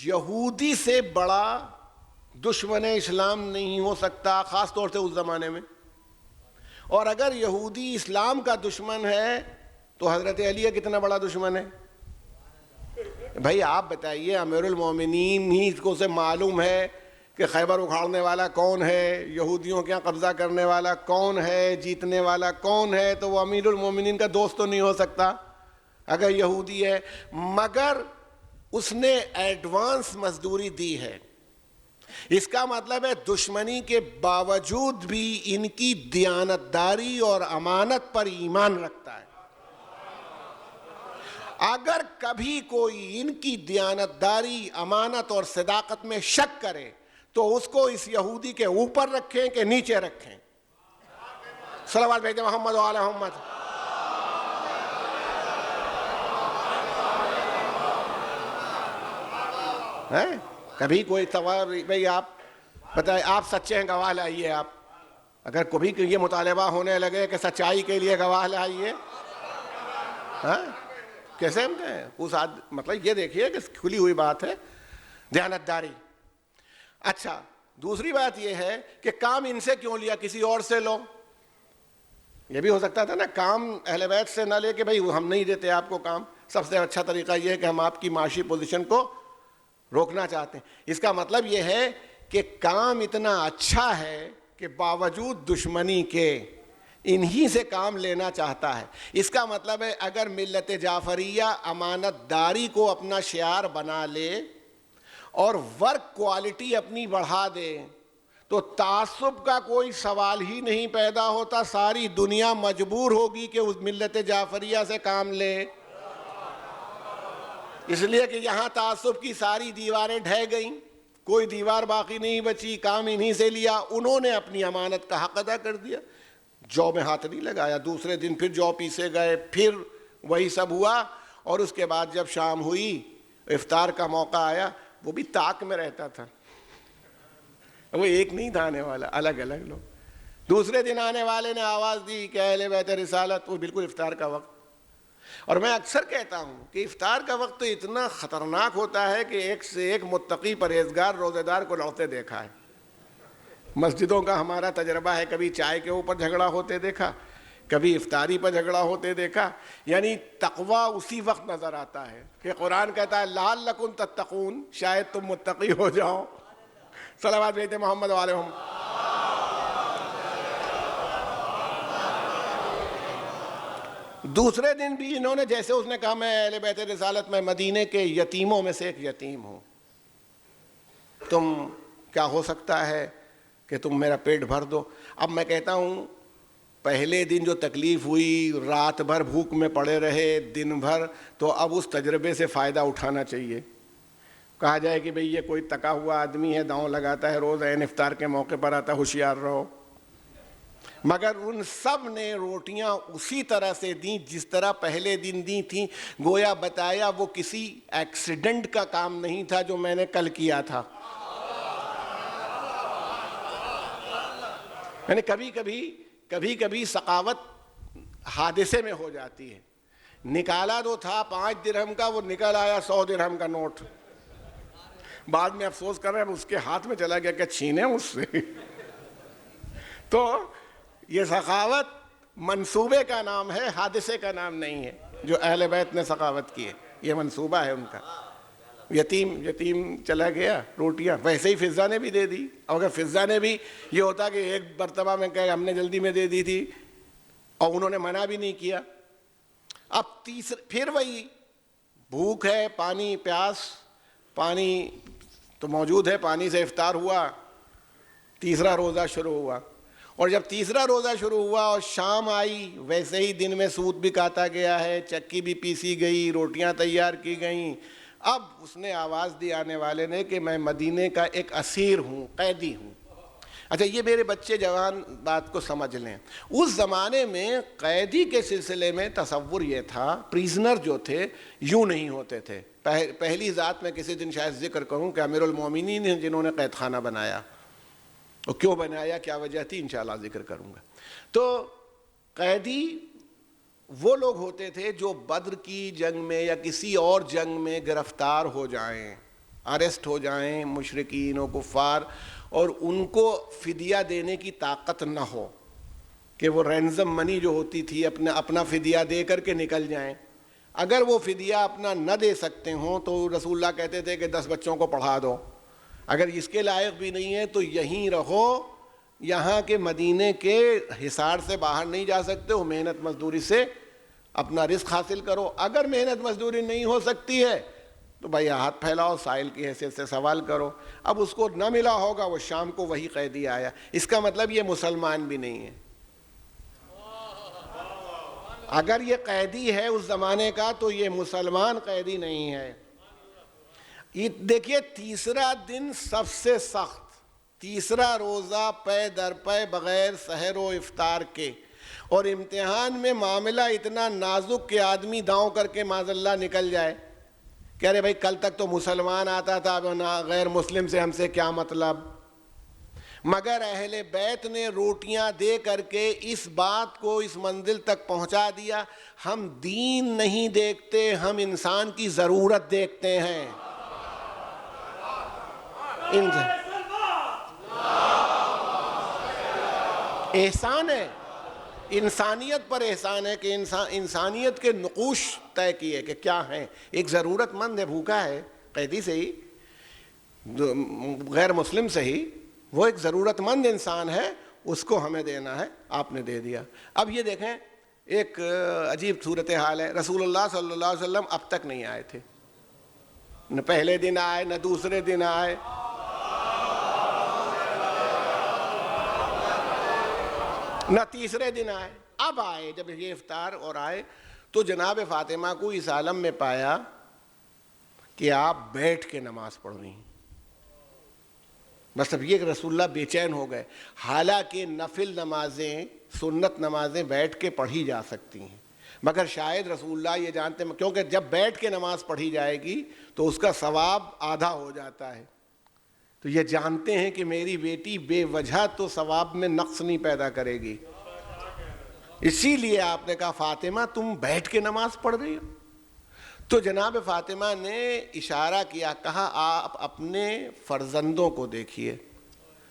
C: یہودی سے بڑا دشمن اسلام نہیں ہو سکتا، خاص طور سے اس زمانے میں. اور اگر یہودی اسلام کا دشمن ہے تو حضرت علی کتنا بڑا دشمن ہے؟ بھائی آپ بتائیے، امیر المومنین ہی کو سے معلوم ہے کہ خیبر اکھاڑنے والا کون ہے، یہودیوں کے یہاں قبضہ کرنے والا کون ہے، جیتنے والا کون ہے، تو وہ امیر المومنین کا دوست تو نہیں ہو سکتا اگر یہودی ہے. مگر اس نے ایڈوانس مزدوری دی ہے. اس کا مطلب ہے دشمنی کے باوجود بھی ان کی دیانتداری اور امانت پر ایمان رکھتا ہے. اگر کبھی کوئی ان کی دیانتداری، امانت اور صداقت میں شک کرے تو اس کو اس یہودی کے اوپر رکھیں کہ نیچے رکھیں. صلوات بھیجیں محمد و آل محمد. کبھی کوئی سوال، بھئی آپ بتائیں، آپ سچے ہیں گواہ لائیے. آپ اگر کبھی یہ مطالبہ ہونے لگے کہ سچائی کے لیے گواہ لائیے، کیسے ہم کہیں اس مطلب یہ دیکھیے کہ کھلی ہوئی بات ہے دیانتداری. اچھا، دوسری بات یہ ہے کہ کام ان سے کیوں لیا، کسی اور سے لو. یہ بھی ہو سکتا تھا نا کام اہل بیت سے نہ لے کے بھئی ہم نہیں دیتے آپ کو کام. سب سے اچھا طریقہ یہ ہے کہ ہم آپ کی معاشی پوزیشن کو روکنا چاہتے ہیں. اس کا مطلب یہ ہے کہ کام اتنا اچھا ہے کہ باوجود دشمنی کے انہی سے کام لینا چاہتا ہے. اس کا مطلب ہے اگر ملت جعفریہ امانت داری کو اپنا شعار بنا لے اور ورک کوالٹی اپنی بڑھا دے تو تعصب کا کوئی سوال ہی نہیں پیدا ہوتا. ساری دنیا مجبور ہوگی کہ اس ملت جعفریہ سے کام لے، اس لیے کہ یہاں تعصب کی ساری دیواریں ڈھہ گئیں، کوئی دیوار باقی نہیں بچی. کام انہی سے لیا، انہوں نے اپنی امانت کا حق ادا کر دیا. جو میں ہاتھ نہیں لگایا. دوسرے دن پھر جو پیسے گئے، پھر وہی سب ہوا. اور اس کے بعد جب شام ہوئی، افطار کا موقع آیا، وہ بھی طاق میں رہتا تھا، وہ ایک نہیں تھا آنے والا، الگ الگ لوگ. دوسرے دن آنے والے نے آواز دی کہ اہل بیت رسالت، وہ بالکل افطار کا وقت. اور میں اکثر کہتا ہوں کہ افطار کا وقت تو اتنا خطرناک ہوتا ہے کہ ایک سے ایک متقی پرہیزگار روزے دار کو لڑتے دیکھا ہے. مسجدوں کا ہمارا تجربہ ہے، کبھی چائے کے اوپر جھگڑا ہوتے دیکھا، کبھی افطاری پر جھگڑا ہوتے دیکھا. یعنی تقویٰ اسی وقت نظر آتا ہے کہ قرآن کہتا ہے لعلکم تتقون، شاید تم متقی ہو جاؤ. صلوات بھیجتے محمد و آل محمد. دوسرے دن بھی انہوں نے، جیسے اس نے کہا میں اہل بیت رسالت میں مدینے کے یتیموں میں سے ایک یتیم ہوں، تم کیا ہو سکتا ہے کہ تم میرا پیٹ بھر دو. اب میں کہتا ہوں پہلے دن جو تکلیف ہوئی، رات بھر بھوک میں پڑے رہے، دن بھر، تو اب اس تجربے سے فائدہ اٹھانا چاہیے. کہا جائے کہ بھئی یہ کوئی تکا ہوا آدمی ہے، داؤں لگاتا ہے، روز عین افطار کے موقع پر آتا ہے، ہوشیار رہو. مگر ان سب نے روٹیاں اسی طرح سے دیں جس طرح پہلے دن دی تھیں. گویا بتایا وہ کسی ایکسیڈنٹ کا کام نہیں تھا جو میں نے کل کیا تھا. یعنی کبھی کبھی سخاوت حادثے میں ہو جاتی ہے. نکالا تو تھا 5 درہم کا، وہ نکل آیا 100 درہم کا نوٹ. بعد میں افسوس کر رہے ہیں اس کے ہاتھ میں چلا گیا کہ چھینے اس سے. تو یہ سخاوت منصوبے کا نام ہے، حادثے کا نام نہیں ہے. جو اہل بیت نے سخاوت کی ہے یہ منصوبہ ہے ان کا. یتیم چلا گیا، روٹیاں ویسے ہی فضا نے بھی دے دی. اگر فضا نے بھی یہ ہوتا کہ ایک مرتبہ میں کہ ہم نے جلدی میں دے دی تھی اور انہوں نے منع بھی نہیں کیا. اب پھر وہی بھوک ہے، پانی پیاس، پانی تو موجود ہے، پانی سے افطار ہوا. تیسرا روزہ شروع ہوا، اور جب تیسرا روزہ شروع ہوا اور شام آئی، ویسے ہی دن میں سوت بھی کاتا گیا ہے، چکی بھی پیسی گئی، روٹیاں تیار کی گئیں. اب اس نے آواز دی آنے والے نے کہ میں مدینے کا ایک اسیر ہوں، قیدی ہوں. اچھا یہ میرے بچے جوان بات کو سمجھ لیں. اس زمانے میں قیدی کے سلسلے میں تصور یہ تھا، پریزنر جو تھے یوں نہیں ہوتے تھے. پہلی ذات میں کسی دن شاید ذکر کروں کہ امیر المومنین ہیں جنہوں نے قید خانہ بنایا، اور کیوں بنایا، کیا وجہ تھی، انشاءاللہ ذکر کروں گا. تو قیدی وہ لوگ ہوتے تھے جو بدر کی جنگ میں یا کسی اور جنگ میں گرفتار ہو جائیں، اریسٹ ہو جائیں مشرکین و کفار، اور ان کو فدیہ دینے کی طاقت نہ ہو. کہ وہ رینزم منی جو ہوتی تھی اپنا فدیہ دے کر کے نکل جائیں. اگر وہ فدیہ اپنا نہ دے سکتے ہوں تو رسول اللہ کہتے تھے کہ 10 بچوں کو پڑھا دو. اگر اس کے لائق بھی نہیں ہے تو یہیں رہو, یہاں کے مدینے کے حصار سے باہر نہیں جا سکتے ہو, محنت مزدوری سے اپنا رزق حاصل کرو. اگر محنت مزدوری نہیں ہو سکتی ہے تو بھائی ہاتھ پھیلاؤ, سائل کی حیثیت سے سوال کرو. اب اس کو نہ ملا ہوگا, وہ شام کو وہی قیدی آیا, اس کا مطلب یہ مسلمان بھی نہیں ہے. اگر یہ قیدی ہے اس زمانے کا تو یہ مسلمان قیدی نہیں ہے. دیکھیے تیسرا دن سب سے سخت, تیسرا روزہ پے در پے بغیر سحر و افطار کے, اور امتحان میں معاملہ اتنا نازک کہ آدمی داؤں کر کے معاذ اللہ نکل جائے. کہہ رہے بھائی کل تک تو مسلمان آتا تھا, اب غیر مسلم سے ہم سے کیا مطلب. مگر اہل بیت نے روٹیاں دے کر کے اس بات کو اس منزل تک پہنچا دیا, ہم دین نہیں دیکھتے, ہم انسان کی ضرورت دیکھتے ہیں. احسان ہے, انسانیت پر احسان ہے کہ انسانیت کے نقوش طے کیے کہ کیا ہیں. ایک ضرورت مند ہے, بھوکا ہے, قیدی سے ہی, غیر مسلم سے ہی, وہ ایک ضرورت مند انسان ہے, اس کو ہمیں دینا ہے, آپ نے دے دیا. اب یہ دیکھیں ایک عجیب صورتحال ہے. رسول اللہ صلی اللہ علیہ وسلم اب تک نہیں آئے تھے, نہ پہلے دن آئے نہ دوسرے دن آئے, نہ تیسرے دن آئے. اب آئے, جب یہ افطار اور آئے تو جناب فاطمہ کو اس عالم میں پایا کہ آپ بیٹھ کے نماز پڑھ رہی ہیں. بس اب یہ کہ رسول اللہ بے چین ہو گئے. حالانکہ نفل نمازیں, سنت نمازیں بیٹھ کے پڑھی جا سکتی ہیں, مگر شاید رسول اللہ یہ جانتے ہیں, کیونکہ جب بیٹھ کے نماز پڑھی جائے گی تو اس کا ثواب آدھا ہو جاتا ہے, تو یہ جانتے ہیں کہ میری بیٹی بے وجہ تو ثواب میں نقص نہیں پیدا کرے گی. اسی لیے آپ نے کہا فاطمہ تم بیٹھ کے نماز پڑھ رہی ہو. تو جناب فاطمہ نے اشارہ کیا, کہا آپ اپنے فرزندوں کو دیکھیے.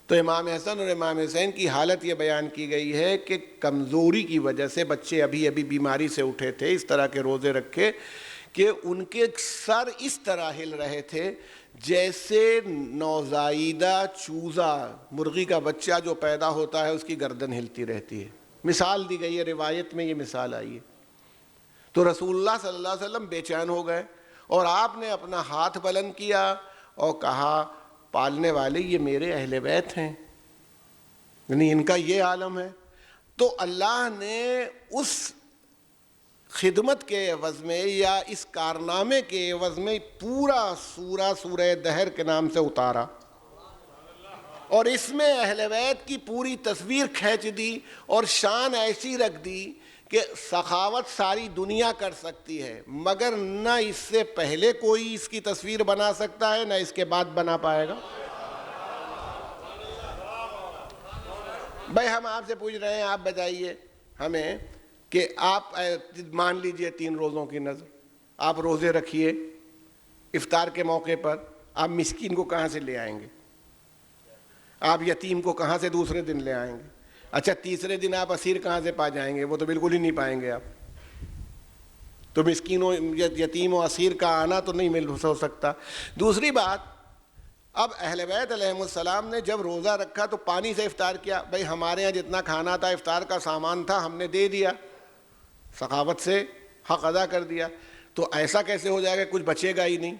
C: تو امام حسن اور امام حسین کی حالت یہ بیان کی گئی ہے کہ کمزوری کی وجہ سے بچے ابھی بیماری سے اٹھے تھے, اس طرح کے روزے رکھے کہ ان کے سر اس طرح ہل رہے تھے جیسے نوزائیدہ چوزا, مرغی کا بچہ جو پیدا ہوتا ہے اس کی گردن ہلتی رہتی ہے. مثال دی گئی ہے, روایت میں یہ مثال آئی ہے. تو رسول اللہ صلی اللہ علیہ وسلم بے چین ہو گئے اور آپ نے اپنا ہاتھ بلند کیا اور کہا پالنے والے یہ میرے اہل بیت ہیں, یعنی ان کا یہ عالم ہے. تو اللہ نے اس خدمت کے عوض میں یا اس کارنامے کے عوض میں پورا سورہ دہر کے نام سے اتارا, اور اس میں اہل بیت کی پوری تصویر کھینچ دی اور شان ایسی رکھ دی کہ سخاوت ساری دنیا کر سکتی ہے, مگر نہ اس سے پہلے کوئی اس کی تصویر بنا سکتا ہے, نہ اس کے بعد بنا پائے گا. بھائی ہم آپ سے پوچھ رہے ہیں, آپ بتائیے ہمیں کہ آپ مان لیجئے 3 روزوں کی نظر, آپ روزے رکھیے, افطار کے موقع پر آپ مسکین کو کہاں سے لے آئیں گے, آپ یتیم کو کہاں سے دوسرے دن لے آئیں گے. اچھا تیسرے دن آپ اسیر کہاں سے پا جائیں گے, وہ تو بالکل ہی نہیں پائیں گے آپ. تو مسکین و یتیم و اسیر کا آنا تو نہیں مل ہو سکتا. دوسری بات, اب اہل بیت علیہم السلام نے جب روزہ رکھا تو پانی سے افطار کیا. بھائی ہمارے ہاں جتنا کھانا تھا, افطار کا سامان تھا, ہم نے دے دیا, سخاوت سے حق ادا کر دیا. تو ایسا کیسے ہو جائے گا کچھ بچے گا ہی نہیں,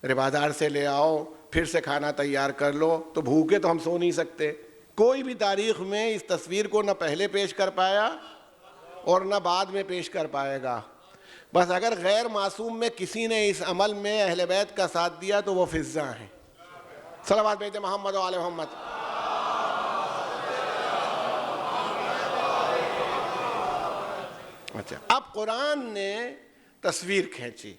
C: بازار سے لے آؤ پھر سے کھانا تیار کر لو, تو بھوکے تو ہم سو نہیں سکتے. کوئی بھی تاریخ میں اس تصویر کو نہ پہلے پیش کر پایا اور نہ بعد میں پیش کر پائے گا. بس اگر غیر معصوم میں کسی نے اس عمل میں اہل بیت کا ساتھ دیا تو وہ فضا ہیں. صلوات بیت محمد و آل محمد. اچھا, اب قرآن نے تصویر کھینچی,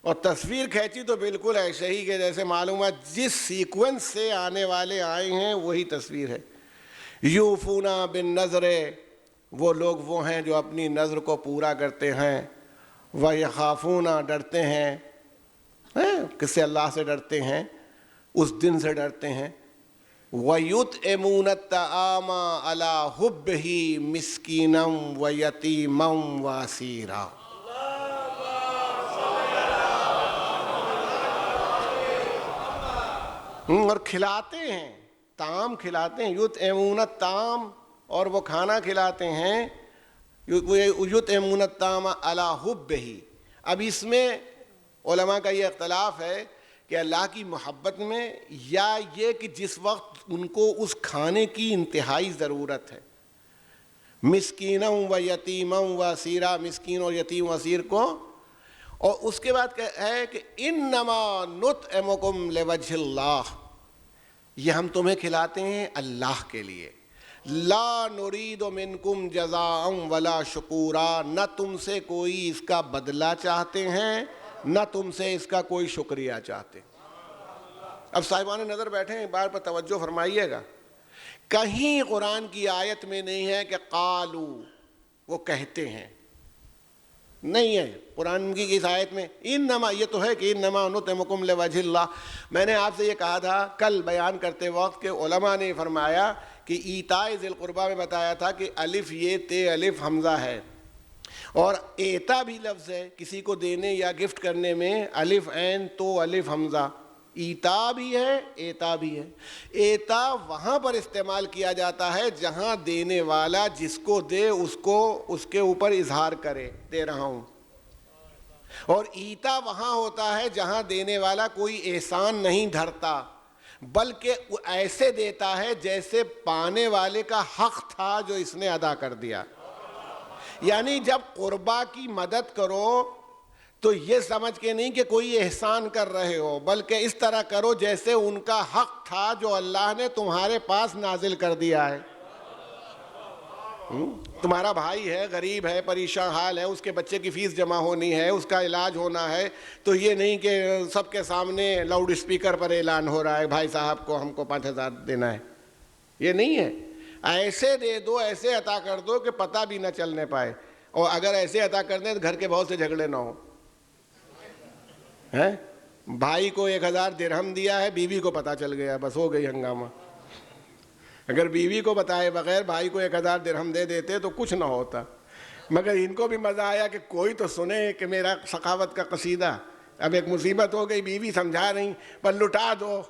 C: اور تصویر کھینچی تو بالکل ایسے ہی کہ جیسے معلوم ہے جس سیکوینس سے آنے والے آئے ہیں وہی تصویر ہے. یوفونا بالنذر, وہ لوگ وہ ہیں جو اپنی نذر کو پورا کرتے ہیں. وَيَخَافُونَ, ڈرتے ہیں, کس سے, اللہ سے ڈرتے ہیں, اس دن سے ڈرتے ہیں وَيُطْعِمُونَ الطَّعَامَ عَلَىٰ حُبِّهِ مِسْكِينًا وَيَتِیمًا وَاسِیرًا۔ اور کھلاتے ہیں، طعام کھلاتے ہیں، یطعمون الطعام، اور وہ کھانا کھلاتے ہیں، یطعمون الطعام علی حبہ۔ اب اس میں علماء کا یہ اختلاف ہے کہ اللہ کی محبت میں، یا یہ کہ جس وقت ان کو اس کھانے کی انتہائی ضرورت ہے، مسکینا و یتیما و اسیرا، مسکین اور یتیم و اسیر کو، اور اس کے بعد ہے کہ انما نطعمکم لوجہ اللہ، یہ ہم تمہیں کھلاتے ہیں اللہ کے لیے، لا نرید منکم جزاء ولا شکورا، نہ تم سے کوئی اس کا بدلہ چاہتے ہیں، نہ تم سے اس کا کوئی شکریہ چاہتے ہیں۔ اب صاحبان نظر بیٹھے ہیں، بار پر توجہ فرمائیے گا، کہیں قرآن کی آیت میں نہیں ہے کہ قالو، وہ کہتے ہیں، نہیں ہے قرآن کی اس آیت میں۔ انما، یہ تو ہے کہ انما نطعمکم لوجہ اللہ۔ میں نے آپ سے یہ کہا تھا کل بیان کرتے وقت کہ علماء نے فرمایا کہ ایتاء ذی القربیٰ میں بتایا تھا کہ الف یہ تے الف حمزہ ہے، اور ایتا بھی لفظ ہے کسی کو دینے یا گفٹ کرنے میں، الف عین تو الف حمزہ، ایتا بھی ہے ایتا بھی ہے۔ ایتا وہاں پر استعمال کیا جاتا ہے جہاں دینے والا جس کو دے اس کو اس کے اوپر اظہار کرے، دے رہا ہوں، اور ایتا وہاں ہوتا ہے جہاں دینے والا کوئی احسان نہیں دھرتا، بلکہ ایسے دیتا ہے جیسے پانے والے کا حق تھا جو اس نے ادا کر دیا۔ یعنی جب قربا کی مدد کرو تو یہ سمجھ کے نہیں کہ کوئی احسان کر رہے ہو، بلکہ اس طرح کرو جیسے ان کا حق تھا جو اللہ نے تمہارے پاس نازل کر دیا ہے۔ تمہارا بھائی ہے، غریب ہے، پریشان حال ہے، اس کے بچے کی فیس جمع ہونی ہے، اس کا علاج ہونا ہے، تو یہ نہیں کہ سب کے سامنے لاؤڈ اسپیکر پر اعلان ہو رہا ہے بھائی صاحب کو ہم کو 5,000 دینا ہے، یہ نہیں ہے۔ ایسے دے دو، ایسے عطا کر دو کہ پتہ بھی نہ چلنے پائے، اور اگر ایسے عطا کر دیں تو گھر کے بہت سے جھگڑے نہ ہو۔ بھائی کو 1,000 درہم دیا ہے، بیوی کو پتہ چل گیا، بس ہو گئی ہنگامہ۔ اگر بیوی کو بتائے بغیر بھائی کو 1,000 درہم دے دیتے تو کچھ نہ ہوتا، مگر ان کو بھی مزہ آیا کہ کوئی تو سنے کہ میرا سخاوت کا قصیدہ۔ اب ایک مصیبت ہو گئی، بیوی سمجھا رہی پر لٹا دو،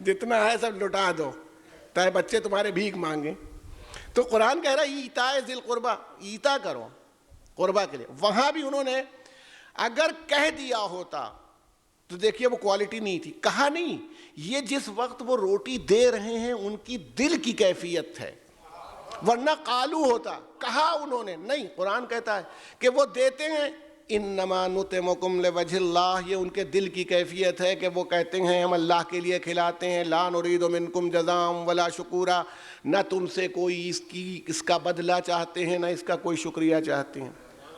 C: جتنا ہے سب لٹا دو، تاکہ بچے تمہارے بھیک مانگیں۔ تو قرآن کہہ رہا ہے ایتاء ذی القربیٰ، ایتا کرو قربا کے لیے۔ وہاں بھی انہوں نے اگر کہہ دیا ہوتا تو دیکھیے وہ کوالٹی نہیں تھی، کہا نہیں، یہ جس وقت وہ روٹی دے رہے ہیں ان کی دل کی کیفیت ہے، ورنہ قالو ہوتا، کہا انہوں نے نہیں۔ قرآن کہتا ہے کہ وہ دیتے ہیں، انما نطعمکم لوجہ اللہ، یہ ان کے دل کی کیفیت ہے کہ وہ کہتے ہیں ہم اللہ کے لیے کھلاتے ہیں، لا نرید منکم جزاء ولا شکورا، نہ تم سے کوئی اس کا بدلہ چاہتے ہیں، نہ اس کا کوئی شکریہ چاہتے ہیں۔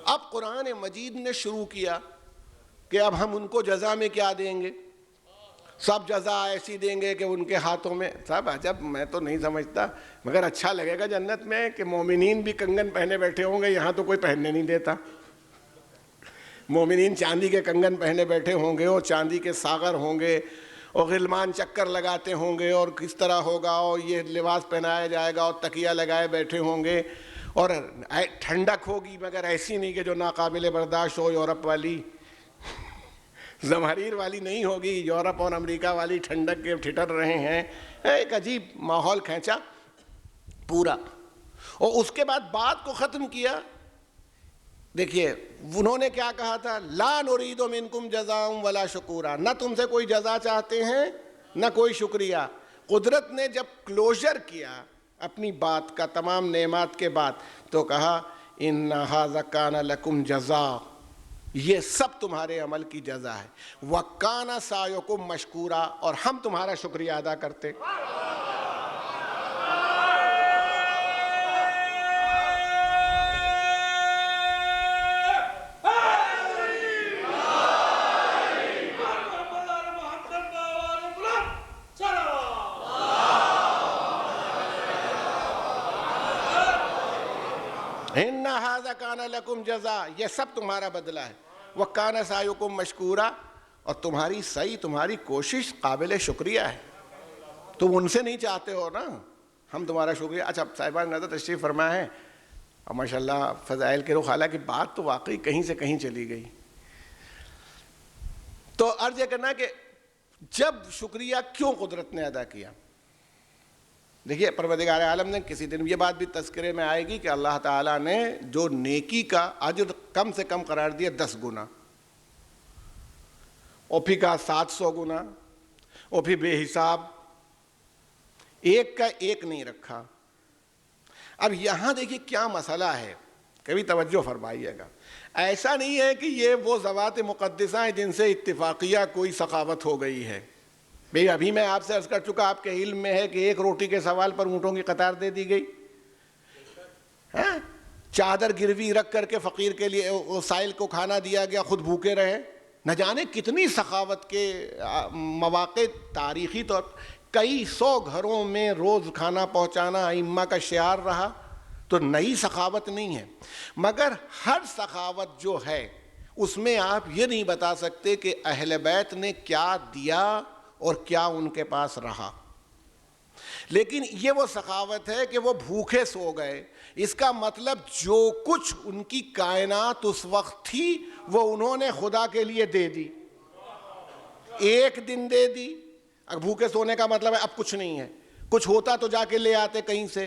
C: اب قرآن مجید نے شروع کیا کہ اب ہم ان کو جزا میں کیا دیں گے، سب جزا ایسی دیں گے کہ ان کے ہاتھوں میں، صاحب عجب، میں تو نہیں سمجھتا، مگر اچھا لگے گا جنت میں کہ مومنین بھی کنگن پہنے بیٹھے ہوں گے، یہاں تو کوئی پہننے نہیں دیتا۔ مومنین چاندی کے کنگن پہنے بیٹھے ہوں گے، اور چاندی کے ساغر ہوں گے، اور غلمان چکر لگاتے ہوں گے، اور کس طرح ہوگا، اور یہ لباس پہنایا جائے گا، اور تکیہ لگائے بیٹھے ہوں گے، اور ٹھنڈک ہوگی مگر ایسی نہیں کہ جو ناقابل برداشت ہو، یورپ والی زمہریر والی نہیں ہوگی، یورپ اور امریکہ والی ٹھنڈک کے ٹھٹر رہے ہیں، ایک عجیب ماحول کھینچا پورا۔ اور اس کے بعد بات کو ختم کیا، دیکھیے انہوں نے کیا کہا تھا، لا نرید منکم جزاء ولا شکورا، نہ تم سے کوئی جزا چاہتے ہیں نہ کوئی شکریہ۔ قدرت نے جب کلوزر کیا اپنی بات کا تمام نعمات کے بعد تو کہا ان ھذا کان لکم جزاء، یہ سب تمہارے عمل کی جزا ہے، وکان سعیکم مشکورا، اور ہم تمہارا شکریہ ادا کرتے۔ ان ھذا کان لکم جزاء، یہ سب تمہارا بدلہ ہے، وکان سعیکم مشکورا، اور تمہاری سعی، تمہاری کوشش قابل شکریہ ہے۔ تم ان سے نہیں چاہتے ہو نا ہم تمہارا شکریہ. اچھا صاحبان نظر تشریف فرما ہے اور ماشاء اللہ فضائل کے رخ، حالانکہ بات تو واقعی کہیں سے کہیں چلی گئی. تو عرض یہ کرنا کہ جب شکریہ کیوں قدرت نے ادا کیا. دیکھیے پروردگار عالم نے کسی دن یہ بات بھی تذکرے میں آئے گی کہ اللہ تعالیٰ نے جو نیکی کا اجر کم سے کم قرار دیا 10 گنا، اور پھر کہا 700 گنا، اور پھر بے حساب، ایک کا ایک نہیں رکھا. اب یہاں دیکھیے کیا مسئلہ ہے، کبھی توجہ فرمائیے گا. ایسا نہیں ہے کہ یہ وہ ذوات مقدسہ ہیں جن سے اتفاقیہ کوئی سخاوت ہو گئی ہے. بھئی ابھی میں آپ سے عرض کر چکا، آپ کے علم میں ہے کہ ایک روٹی کے سوال پر اونٹوں کی قطار دے دی گئی. چادر گروی رکھ کر کے فقیر کے لیے سائل کو کھانا دیا گیا، خود بھوکے رہے. نہ جانے کتنی سخاوت کے مواقع تاریخی طور کئی 100 گھروں میں روز کھانا پہنچانا ائمہ کا شعار رہا. تو نئی سخاوت نہیں ہے، مگر ہر سخاوت جو ہے اس میں آپ یہ نہیں بتا سکتے کہ اہل بیت نے کیا دیا اور کیا ان کے پاس رہا. لیکن یہ وہ سخاوت ہے کہ وہ بھوکے سو گئے. اس کا مطلب جو کچھ ان کی کائنات اس وقت تھی وہ انہوں نے خدا کے لیے دے دی. ایک دن دے دی. اب بھوکے سونے کا مطلب ہے اب کچھ نہیں ہے، کچھ ہوتا تو جا کے لے آتے کہیں سے.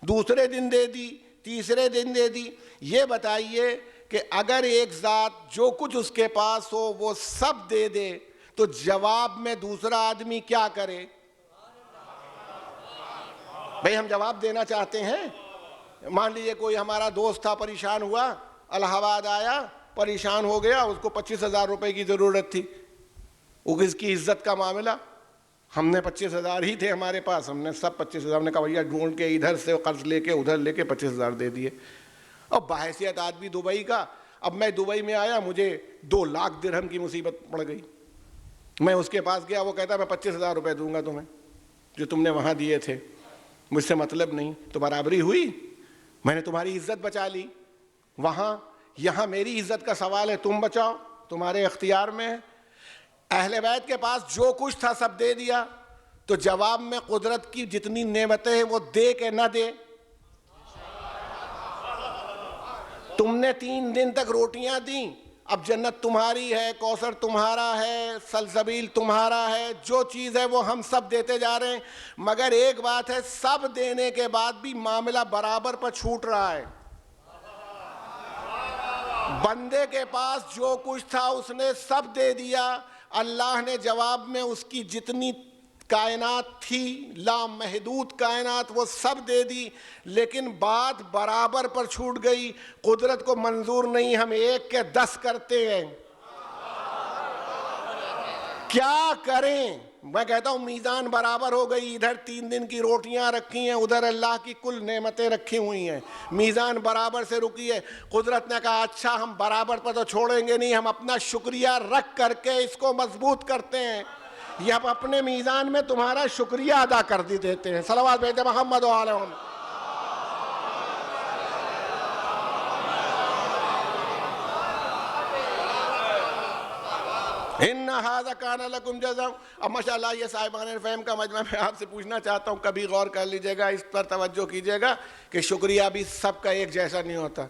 C: دوسرے دن دے دی، تیسرے دن دے دی. یہ بتائیے کہ اگر ایک ذات جو کچھ اس کے پاس ہو وہ سب دے دے تو جواب میں دوسرا آدمی کیا کرے؟ بھئی ہم جواب دینا چاہتے ہیں. مان لیجئے کوئی ہمارا دوست تھا، پریشان ہوا، الہ آباد آیا، پریشان ہو گیا، اس کو 25,000 روپے کی ضرورت تھی. وہ کس کی عزت کا معاملہ. ہم نے 25,000 ہی تھے ہمارے پاس، ہم نے سب 25,000 نے کہا بھیا ڈھونڈ کے ادھر سے قرض لے کے ادھر لے کے 25,000 دے دیے. اور بحیثیت آدمی دبئی کا، اب میں دبئی میں آیا، مجھے 2 لاکھ درہم کی مصیبت پڑ گئی. میں اس کے پاس گیا، وہ کہتا میں 25,000 روپے دوں گا تمہیں جو تم نے وہاں دیے تھے. مجھ سے مطلب نہیں. تو برابری ہوئی، میں نے تمہاری عزت بچا لی وہاں. یہاں میری عزت کا سوال ہے، تم بچاؤ، تمہارے اختیار میں ہے. اہل بیت کے پاس جو کچھ تھا سب دے دیا، تو جواب میں قدرت کی جتنی نعمتیں ہیں وہ دے کہ نہ دے. تم نے 3 دن تک روٹیاں دیں، اب جنت تمہاری ہے، کوثر تمہارا ہے، سلسبیل تمہارا ہے، جو چیز ہے وہ ہم سب دیتے جا رہے ہیں. مگر ایک بات ہے، سب دینے کے بعد بھی معاملہ برابر پر چھوٹ رہا ہے. بندے کے پاس جو کچھ تھا اس نے سب دے دیا. اللہ نے جواب میں اس کی جتنی کائنات تھی، لامحدود کائنات، وہ سب دے دی. لیکن بات برابر پر چھوٹ گئی. قدرت کو منظور نہیں، ہم 1 کے 10 کرتے ہیں. کیا کریں؟ میں کہتا ہوں میزان برابر ہو گئی. ادھر 3 دن کی روٹیاں رکھی ہیں، ادھر اللہ کی کل نعمتیں رکھی ہوئی ہیں. میزان برابر سے رکی ہے. قدرت نے کہا اچھا ہم برابر پر تو چھوڑیں گے نہیں، ہم اپنا شکریہ رکھ کر کے اس کو مضبوط کرتے ہیں. یہ ہم اپنے میزان میں تمہارا شکریہ ادا کر دیتے ہیں. صلوات بھیجتے محمد و علیہ وسلم. ان ھذا کان لکم جزاء. اب ماشاءاللہ یہ صاحبان فہم کا مجمع میں آپ سے پوچھنا چاہتا ہوں، کبھی غور کر لیجئے گا، اس پر توجہ کیجئے گا کہ شکریہ بھی سب کا ایک جیسا نہیں ہوتا.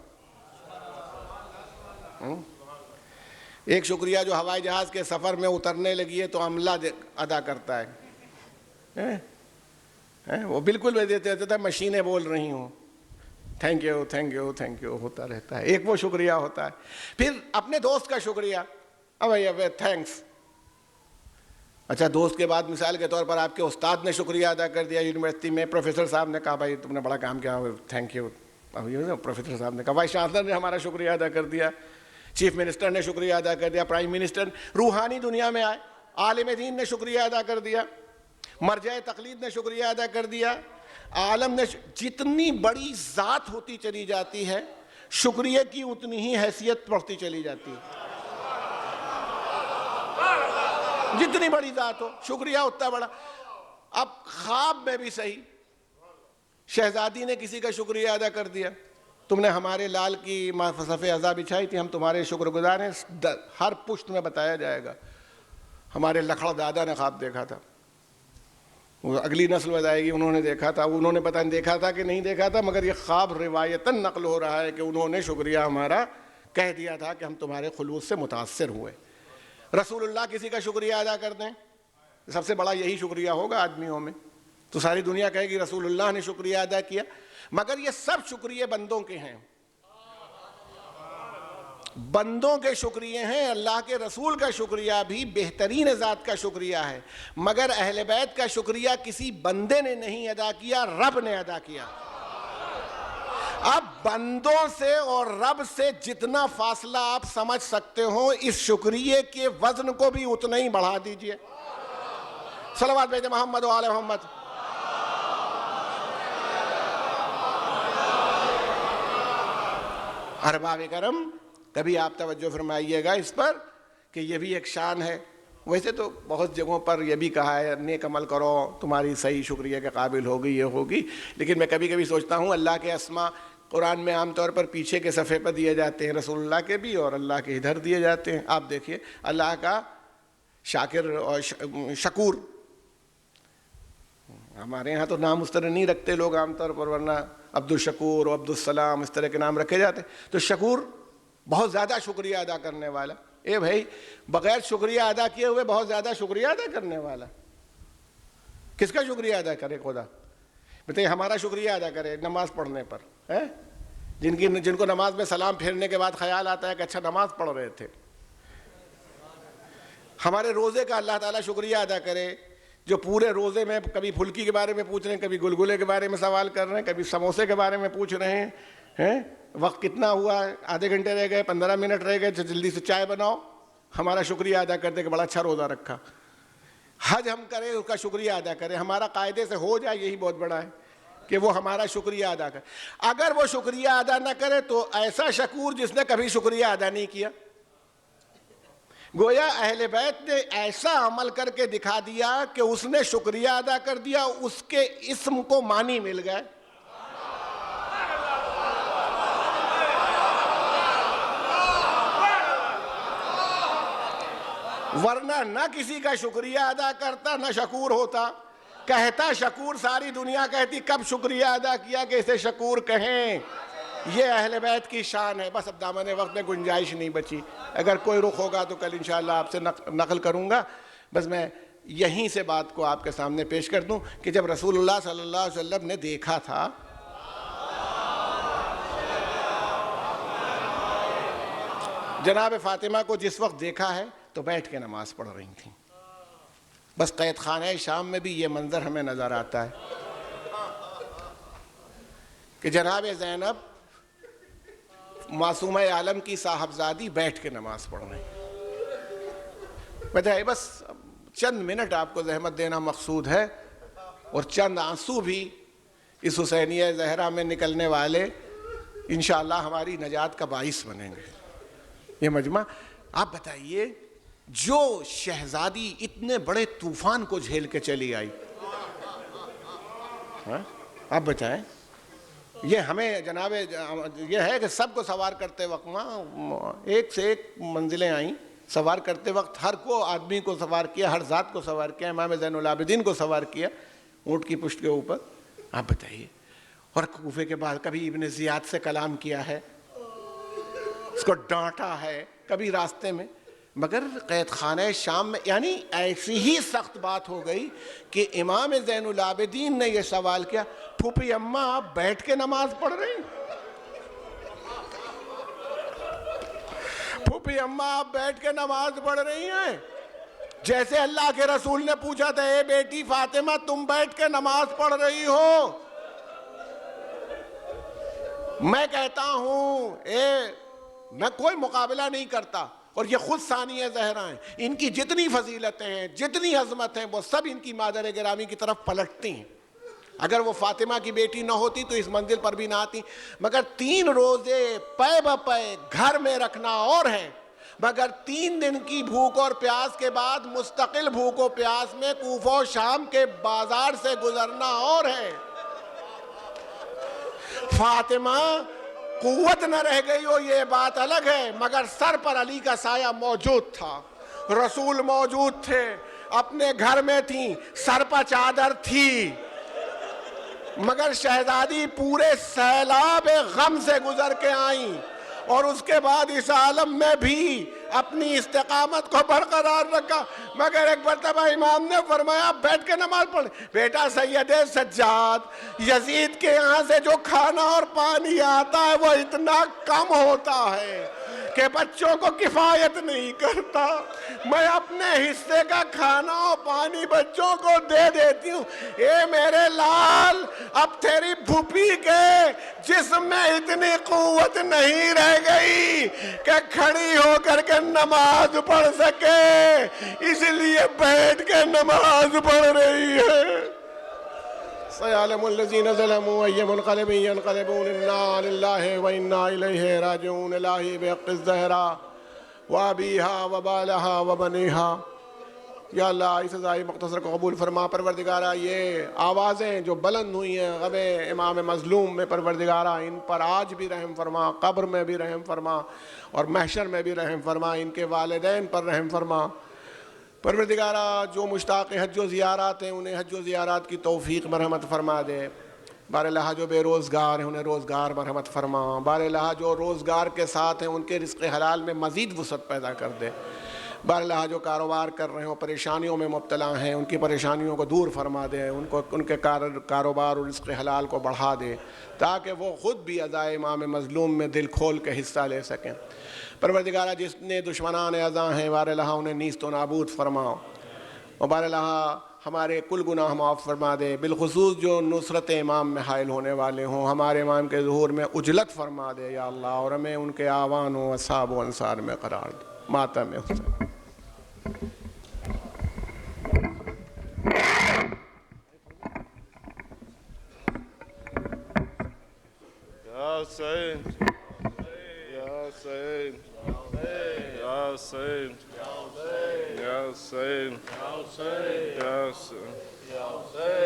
C: ایک شکریہ جو ہوائی جہاز کے سفر میں اترنے لگی ہے تو عملہ ادا کرتا ہے. وہ بالکل بھی دیتے ہیں مشینیں بول رہی ہوں، thank you thank you thank you ہوتا رہتا ہے. ایک وہ شکریہ ہوتا ہے. پھر اپنے دوست کا شکریہ، تھینکس. اچھا دوست کے بعد مثال کے طور پر آپ کے استاد نے شکریہ ادا کر دیا یونیورسٹی میں، پروفیسر صاحب نے کہا بھائی تم نے بڑا کام کیا، تھینک یو. پروفیسر صاحب نے کہا وائس چانسلر نے ہمارا شکریہ ادا کر دیا، چیف منسٹر نے شکریہ ادا کر دیا، پرائم منسٹر روحانی دنیا میں آئے، عالم دین نے شکریہ ادا کر دیا، مرجع تقلید نے شکریہ ادا کر دیا، عالم نے. جتنی بڑی ذات ہوتی چلی جاتی ہے شکریہ کی اتنی ہی حیثیت بڑھتی چلی جاتی ہے. جتنی بڑی ذات ہو شکریہ اتنا بڑا. اب خواب میں بھی صحیح، شہزادی نے کسی کا شکریہ ادا کر دیا، تم نے ہمارے لال کی صف عزا بچھائی تھی، ہم تمہارے شکر گزار ہیں. ہر پشت میں بتایا جائے گا. ہمارے لکھڑ دادا نے خواب دیکھا تھا، وہ اگلی نسل بتائے گی انہوں نے دیکھا تھا، انہوں نے پتہ نہیں دیکھا تھا کہ نہیں دیکھا تھا، مگر یہ خواب روایتاً نقل ہو رہا ہے کہ انہوں نے شکریہ ہمارا کہہ دیا تھا کہ ہم تمہارے خلوص سے متاثر ہوئے۔ رسول اللہ کسی کا شکریہ ادا کر دیں، سب سے بڑا یہی شکریہ ہوگا آدمیوں میں، تو ساری دنیا کہے گی رسول اللہ نے شکریہ ادا کیا۔ مگر یہ سب شکریہ بندوں کے ہیں، بندوں کے شکریہ ہیں، اللہ کے رسول کا شکریہ بھی بہترین ذات کا شکریہ ہے، مگر اہل بیت کا شکریہ کسی بندے نے نہیں ادا کیا، رب نے ادا کیا۔ اب بندوں سے اور رب سے جتنا فاصلہ آپ سمجھ سکتے ہو، اس شکریہ کے وزن کو بھی اتنا ہی بڑھا دیجئے۔ صلوات بھیجیں محمد و آل محمد۔ ارباب کرم، کبھی آپ توجہ فرمائیے گا اس پر کہ یہ بھی ایک شان ہے۔ ویسے تو بہت جگہوں پر یہ بھی کہا ہے نیک عمل کرو تمہاری صحیح شکریہ کے قابل ہوگی، یہ ہوگی، لیکن میں کبھی کبھی سوچتا ہوں اللہ کے اسماء قرآن میں عام طور پر پیچھے کے صفحے پر دیے جاتے ہیں، رسول اللہ کے بھی اور اللہ کے ادھر دیے جاتے ہیں۔ آپ دیکھیے اللہ کا شاکر اور شکور، ہمارے ہاں تو نام اس طرح نہیں رکھتے لوگ عام طور پر، ورنہ عبد الشکور اور عبد السلام اس طرح کے نام رکھے جاتے، تو شکور بہت زیادہ شکریہ ادا کرنے والا۔ اے بھائی، بغیر شکریہ ادا کیے ہوئے بہت زیادہ شکریہ ادا کرنے والا، کس کا شکریہ ادا کرے خدا؟ بتائیے، ہمارا شکریہ ادا کرے نماز پڑھنے پر، جن کو نماز میں سلام پھیرنے کے بعد خیال آتا ہے کہ اچھا نماز پڑھ رہے تھے۔ ہمارے روزے کا اللہ تعالیٰ شکریہ ادا کرے، جو پورے روزے میں کبھی پھلکی کے بارے میں پوچھ رہے ہیں، کبھی گلگلے کے بارے میں سوال کر رہے ہیں، کبھی سموسے کے بارے میں پوچھ رہے ہیں، وقت کتنا ہوا، آدھے گھنٹے رہ گئے، 15 منٹ رہ گئے، جلدی سے چائے بناؤ، ہمارا شکریہ ادا کرتے کہ بڑا اچھا روزہ رکھا۔ حج ہم کریں اس کا شکریہ ادا کریں، ہمارا قاعدے سے ہو جائے، یہی بہت بڑا ہے کہ وہ ہمارا شکریہ ادا کرے۔ اگر وہ شکریہ ادا نہ کرے تو ایسا شکور جس نے کبھی شکریہ ادا نہیں کیا۔ گویا اہل بیت نے ایسا عمل کر کے دکھا دیا کہ اس نے شکریہ ادا کر دیا، اس کے اسم کو معنی مل گئے۔ ورنہ نہ کسی کا شکریہ ادا کرتا، نہ شکور ہوتا۔ کہتا شکور، ساری دنیا کہتی کب شکریہ ادا کیا کہ اسے شکور کہیں۔ یہ اہل بیت کی شان ہے۔ بس اب دامن وقت میں گنجائش نہیں بچی، اگر کوئی رخ ہوگا تو کل انشاءاللہ آپ سے نقل کروں گا۔ بس میں یہیں سے بات کو آپ کے سامنے پیش کر دوں کہ جب رسول اللہ صلی اللہ علیہ وسلم نے دیکھا تھا، جناب فاطمہ کو جس وقت دیکھا ہے تو بیٹھ کے نماز پڑھ رہی تھیں۔ بس قید خانہ شام میں بھی یہ منظر ہمیں نظر آتا ہے کہ جناب زینب معصومہ عالم کی صاحبزادی بیٹھ کے نماز پڑھ رہے ہیں۔ بتائیے، بس چند منٹ آپ کو زحمت دینا مقصود ہے، اور چند آنسو بھی اس حسینیہ زہرا میں نکلنے والے انشاءاللہ ہماری نجات کا باعث بنیں گے۔ یہ مجمع، آپ بتائیے، جو شہزادی اتنے بڑے طوفان کو جھیل کے چلی آئی، آپ بتائیں، یہ ہمیں جناب یہ ہے کہ سب کو سوار کرتے وقت ایک سے ایک منزلیں آئیں، سوار کرتے وقت ہر کو آدمی کو سوار کیا، ہر ذات کو سوار کیا، امام زین العابدین کو سوار کیا اونٹ کی پشت کے اوپر۔ آپ بتائیے، اور کوفے کے بعد کبھی ابن زیاد سے کلام کیا ہے، اس کو ڈانٹا ہے کبھی راستے میں، مگر قید خانہ شام میں یعنی ایسی ہی سخت بات ہو گئی کہ امام زین العابدین نے یہ سوال کیا، پھوپھی اماں آپ بیٹھ کے نماز پڑھ رہی ہیں؟ پھوپھی اماں آپ بیٹھ کے نماز پڑھ رہی ہیں؟ جیسے اللہ کے رسول نے پوچھا تھا، اے بیٹی فاطمہ تم بیٹھ کے نماز پڑھ رہی ہو؟ میں کہتا ہوں میں کوئی مقابلہ نہیں کرتا، اور یہ خود ثانیہ زہرا ہیں، ان کی جتنی فضیلتیں ہیں، جتنی عظمت ہیں، وہ سب ان کی مادر گرامی کی طرف پلٹتی ہیں۔ اگر وہ فاطمہ کی بیٹی نہ ہوتی تو اس منزل پر بھی نہ آتی، مگر 3 روزے پے بپے گھر میں رکھنا اور ہے، مگر 3 دن کی بھوک اور پیاس کے بعد مستقل بھوک و پیاس میں کوفہ و شام کے بازار سے گزرنا اور ہے۔ فاطمہ قوت نہ رہ گئی ہو یہ بات الگ ہے، مگر سر پر علی کا سایہ موجود تھا، رسول موجود تھے، اپنے گھر میں تھیں، سر پر چادر تھی، مگر شہزادی پورے سیلاب غم سے گزر کے آئیں اور اس کے بعد اس عالم میں بھی اپنی استقامت کو برقرار رکھا۔ مگر ایک مرتبہ امام نے فرمایا بیٹھ کے نماز پڑھ، بیٹا سید سجاد، یزید کے یہاں سے جو کھانا اور پانی آتا ہے وہ اتنا کم ہوتا ہے کہ بچوں کو کفایت نہیں کرتا، میں اپنے حصے کا کھانا اور پانی بچوں کو دے دیتی ہوں۔ اے میرے لال، اب تیری پھوپھی کے جسم میں اتنی قوت نہیں رہ گئی کہ کھڑی ہو کر کے نماز پڑھ سکے، اس لیے بیٹھ کے نماز پڑھ رہی ہے۔ سيعلم الذين ظلموا أي منقلب ينقلبون إنا لله وإنا إليه راجعون إلهي بحق الزهراء وأبيها وبالها وبنيها۔ یا اللہ اس عزائی مختصر کو قبول فرما پروردگارہ، یہ آوازیں جو بلند ہوئی ہیں غم امام مظلوم میں پروردگارہ، ان پر آج بھی رحم فرما، قبر میں بھی رحم فرما اور محشر میں بھی رحم فرما، ان کے والدین پر رحم فرما پروردگارہ۔ جو مشتاق حج و زیارات ہیں انہیں حج و زیارات کی توفیق مرحمت فرما دے۔ بار الہ جو بے روزگار ہیں انہیں روزگار مرحمت فرما۔ بار الہ جو روزگار کے ساتھ ہیں ان کے رزق حلال میں مزید وسعت پیدا کر دے۔ بار الہ جو کاروبار کر رہے ہوں پریشانیوں میں مبتلا ہیں ان کی پریشانیوں کو دور فرما دے، ان کے کاروبار اور رزق حلال کو بڑھا دے تاکہ وہ خود بھی عزائے امام مظلوم میں دل کھول کے حصہ لے سکیں۔ پروردگارہ جس نے دشمنان عزا ہیں بار الہ انہیں نیست و نابود فرماؤ، اور بار الہ ہمارے کل گناہ معاف فرما دے، بالخصوص جو نصرت امام میں حائل ہونے والے ہوں ہمارے امام کے ظہور میں اجلت فرما دے یا اللہ، اور ہمیں ان کے آوان و اصحاب و انصار میں قرار دے۔ ماتم حسین
D: یا حسین، یا حسین، یا حسین، یا حسین، یا حسین، یا حسین،